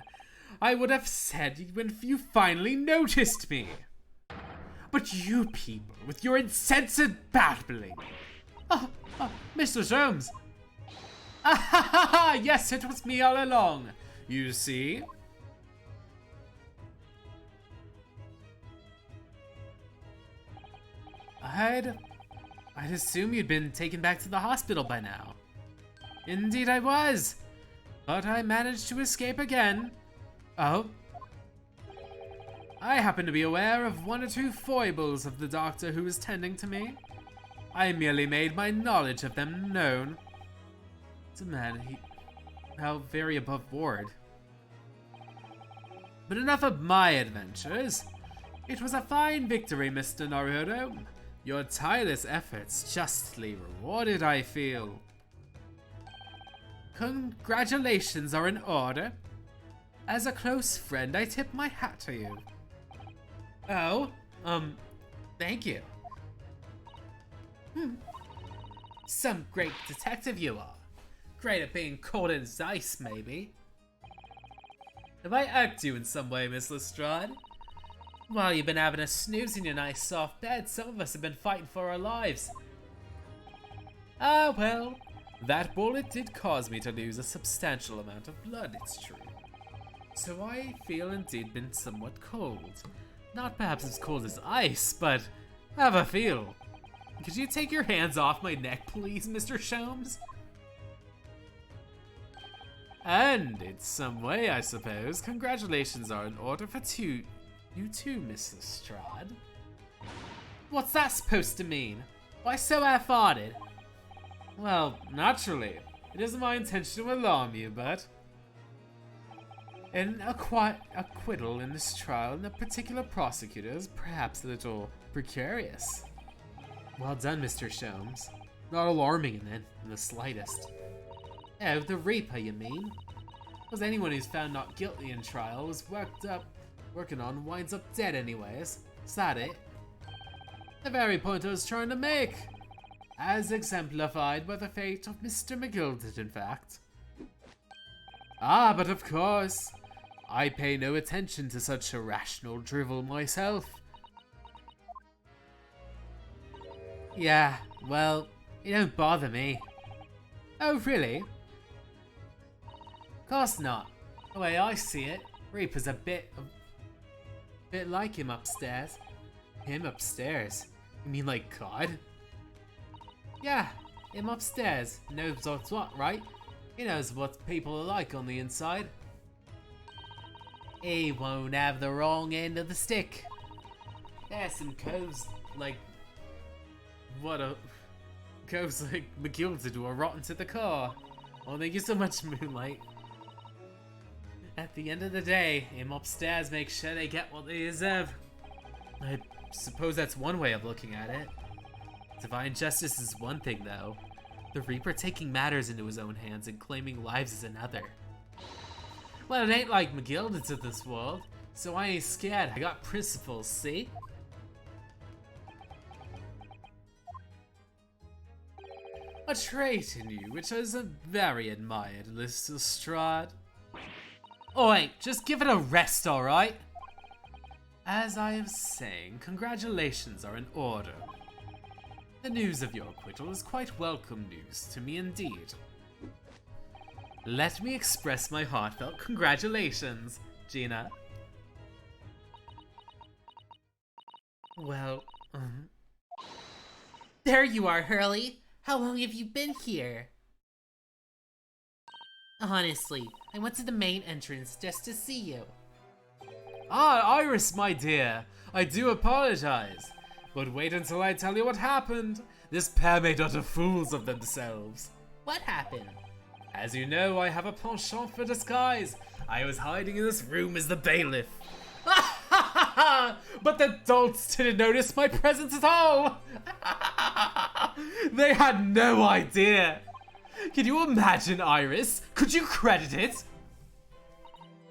I would have said when you finally noticed me. But you people, with your insensate babbling. Mr. Sholmes. Ah, ha, ha, ha, yes, it was me all along. You see? I'd assume you'd been taken back to the hospital by now. Indeed I was. But I managed to escape again. Oh? I happen to be aware of one or two foibles of the doctor who was tending to me. I merely made my knowledge of them known. It's a man, how very above board. But enough of my adventures. It was a fine victory, Mr. Naruhodo. Your tireless efforts justly rewarded, I feel. Congratulations are in order. As a close friend, I tip my hat to you. Oh, thank you. Some great detective you are. Great at being cold as ice, maybe. Have I irked you in some way, Miss Lestrade? While you've been having a snooze in your nice soft bed, some of us have been fighting for our lives. Ah, well, that bullet did cause me to lose a substantial amount of blood, it's true. So I feel indeed been somewhat cold. Not perhaps as cold as ice, but have a feel. Could you take your hands off my neck, please, Mr. Sholmes? And in some way, I suppose, congratulations are in order for you too, Miss Lestrade. What's that supposed to mean? Why so half-hearted? Well, naturally, it isn't my intention to alarm you, but an acquittal in this trial and the particular prosecutor is perhaps a little precarious. Well done, Mr. Sholmes. Not alarming in the slightest. Oh, the Reaper, you mean? Because anyone who's found not guilty in trial is working on winds up dead anyways. Is that it? The very point I was trying to make. As exemplified by the fate of Mr. McGilded, in fact. Ah, but of course, I pay no attention to such irrational drivel myself. Yeah, well, it don't bother me. Oh, really? Course not. The way I see it, Reaper's a bit like him upstairs. Him upstairs? You mean like God? Yeah, him upstairs. Knows what's what, right? He knows what people are like on the inside. He won't have the wrong end of the stick. There's some coves like coves like McGilded who are rotten to the core. Oh, thank you so much, Moonlight. At the end of the day, him upstairs makes sure they get what they deserve. I suppose that's one way of looking at it. Divine justice is one thing, though. The Reaper taking matters into his own hands and claiming lives is another. Well, it ain't like McGilded to this world, so I ain't scared. I got principles, see? A trait in you which is very admired, Miss Lestrade. Oi, just give it a rest, alright? As I am saying, congratulations are in order. The news of your acquittal is quite welcome news to me indeed. Let me express my heartfelt congratulations, Gina. Well, There you are, Hurley. How long have you been here? Honestly, I went to the main entrance just to see you. Ah, Iris, my dear, I do apologize. But wait until I tell you what happened. This pair made utter fools of themselves. What happened? As you know, I have a penchant for disguise. I was hiding in this room as the bailiff. But the dolts didn't notice my presence at all. They had no idea. Can you imagine, Iris? Could you credit it?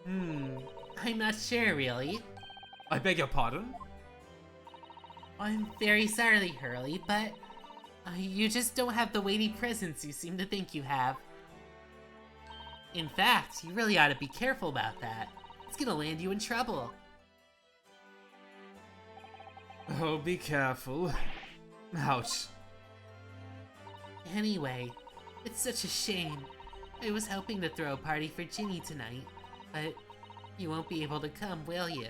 I'm not sure, really. I beg your pardon? I'm very sorry, Hurley, but you just don't have the weighty presence you seem to think you have. In fact, you really ought to be careful about that. It's gonna land you in trouble. Oh, be careful. Ouch. Anyway, it's such a shame. I was hoping to throw a party for Ginny tonight, but you won't be able to come, will you?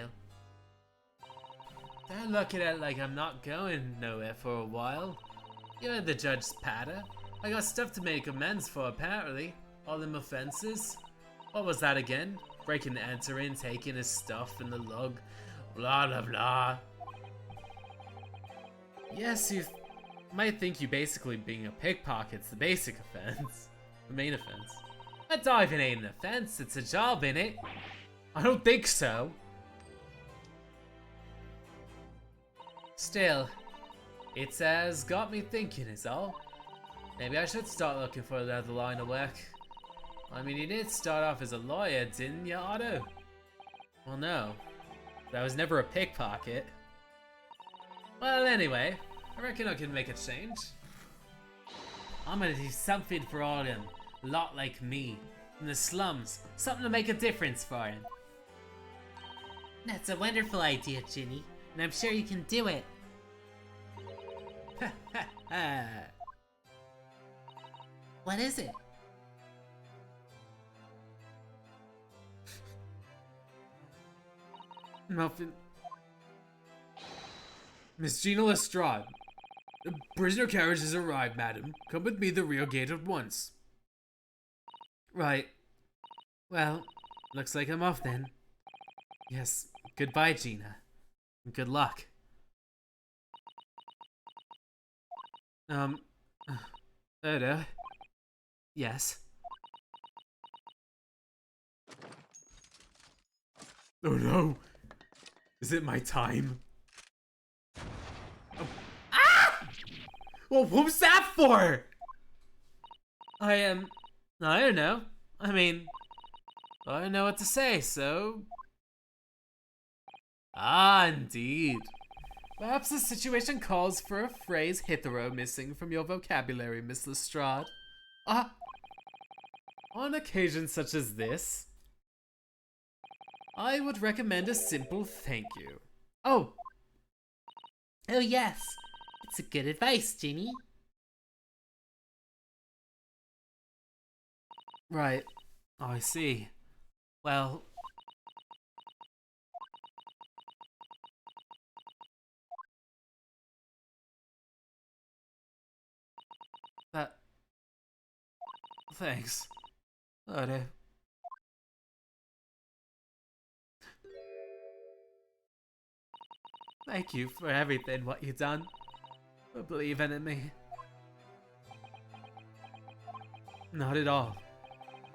Don't look at it like I'm not going nowhere for a while. You heard the judge's patter. I got stuff to make amends for, apparently. All them offenses. What was that again? Breaking the enter in, taking his stuff in the lug. Blah blah blah. Yes, you might think you basically being a pickpocket's the basic offense. The main offense. But diving ain't an offense, it's a job, innit? I don't think so. Still, it has got me thinking is all. Maybe I should start looking for another line of work. I mean, you did start off as a lawyer, didn't you, Otto? Well, no. But I was never a pickpocket. Well, anyway, I reckon I can make a change. I'm gonna do something for all them, a lot like me, in the slums. Something to make a difference for him. That's a wonderful idea, Ginny, and I'm sure you can do it. What is it? Nothing. Miss Gina Lestrade. The prisoner carriage has arrived, madam. Come with me to the rear gate at once. Right. Well, looks like I'm off then. Yes, goodbye, Gina. And good luck. Odo? Yes? Oh no! Is it my time? Oh. Ah! Well, what was that for? I don't know. I mean, I don't know what to say, so... Ah, indeed. Perhaps the situation calls for a phrase hetero missing from your vocabulary, Miss Lestrade. Ah! On occasions such as this, I would recommend a simple thank you. Oh! Oh yes, it's a good advice, Ginny. Right. Oh, I see. Well... Thanks. Odo. Thank you for everything, what you done. For believing in me. Not at all.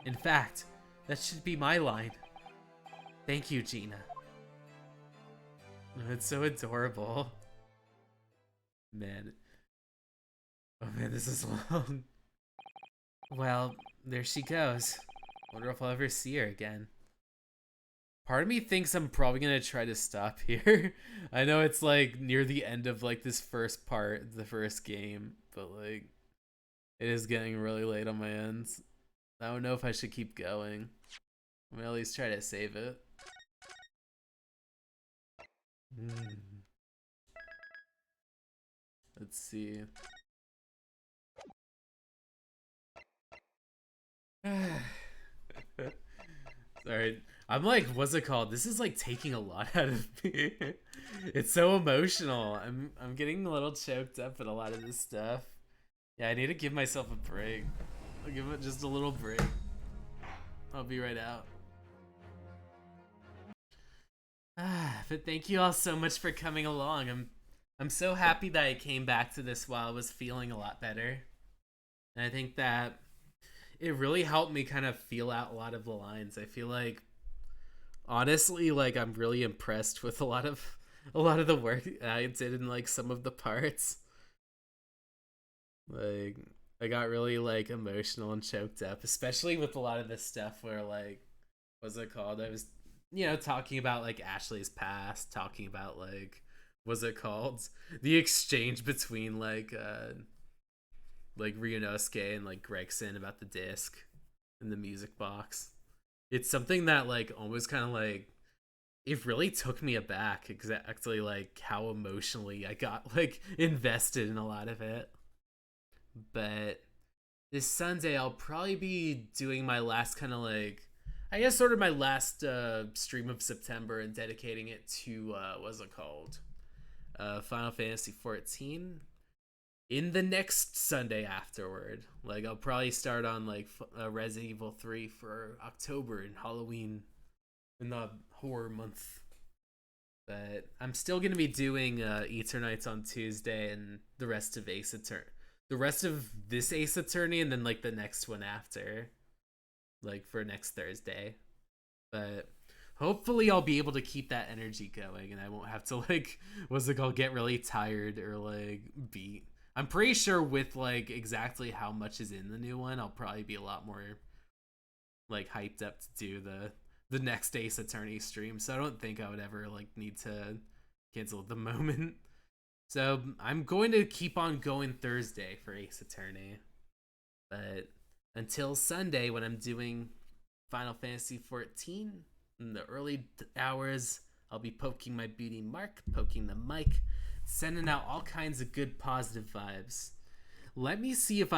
In fact, that should be my line. Thank you, Gina. Oh, it's so adorable. Man. Oh man, this is long. Well, there she goes. Wonder if I'll ever see her again. Part of me thinks I'm probably gonna try to stop here. I know it's like near the end of like this first part, the first game, but like it is getting really late on my ends. I don't know if I should keep going. I'm gonna at least try to save it. Let's see. Sorry, I'm like, what's it called? This is like taking a lot out of me. It's so emotional. I'm getting a little choked up at a lot of this stuff. Yeah, I need to give myself a break. I'll give it just a little break. I'll be right out. But thank you all so much for coming along. I'm so happy that I came back to this while I was feeling a lot better. And I think that it really helped me kind of feel out a lot of the lines. I feel like honestly, like I'm really impressed with a lot of the work I did in like some of the parts. Like I got really like emotional and choked up, especially with a lot of this stuff where like what's it called? I was talking about like Ashley's past, talking about like what's it called? The exchange between like Ryunosuke and like Gregson about the disc in the music box. It's something that like almost kind of like it really took me aback exactly like how emotionally I got like invested in a lot of it. But this Sunday I'll probably be doing my last kind of like I guess sort of my last stream of September and dedicating it to what's it called? Final Fantasy 14 in the next Sunday afterward. Like I'll probably start on like Resident Evil 3 for October and Halloween in the horror month. But I'm still gonna be doing Eternights on Tuesday and the rest of the rest of this Ace Attorney, and then like the next one after, like for next Thursday. But hopefully I'll be able to keep that energy going, and I won't have to like what's it called, get really tired or like beat. I'm pretty sure with like exactly how much is in the new one, I'll probably be a lot more like hyped up to do the next Ace Attorney stream. So I don't think I would ever like need to cancel at the moment. So I'm going to keep on going Thursday for Ace Attorney. But until Sunday when I'm doing Final Fantasy 14 in the early hours, I'll be poking my beauty mark, poking the mic, sending out all kinds of good positive vibes. Let me see if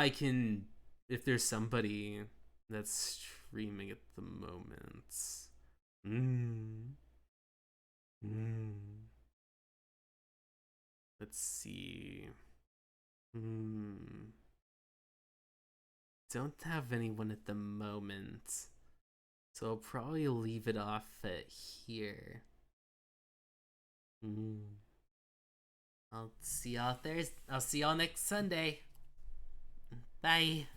there's somebody that's streaming at the moment. Let's see. Don't have anyone at the moment. So I'll probably leave it off at here. I'll see y'all next Sunday. Bye.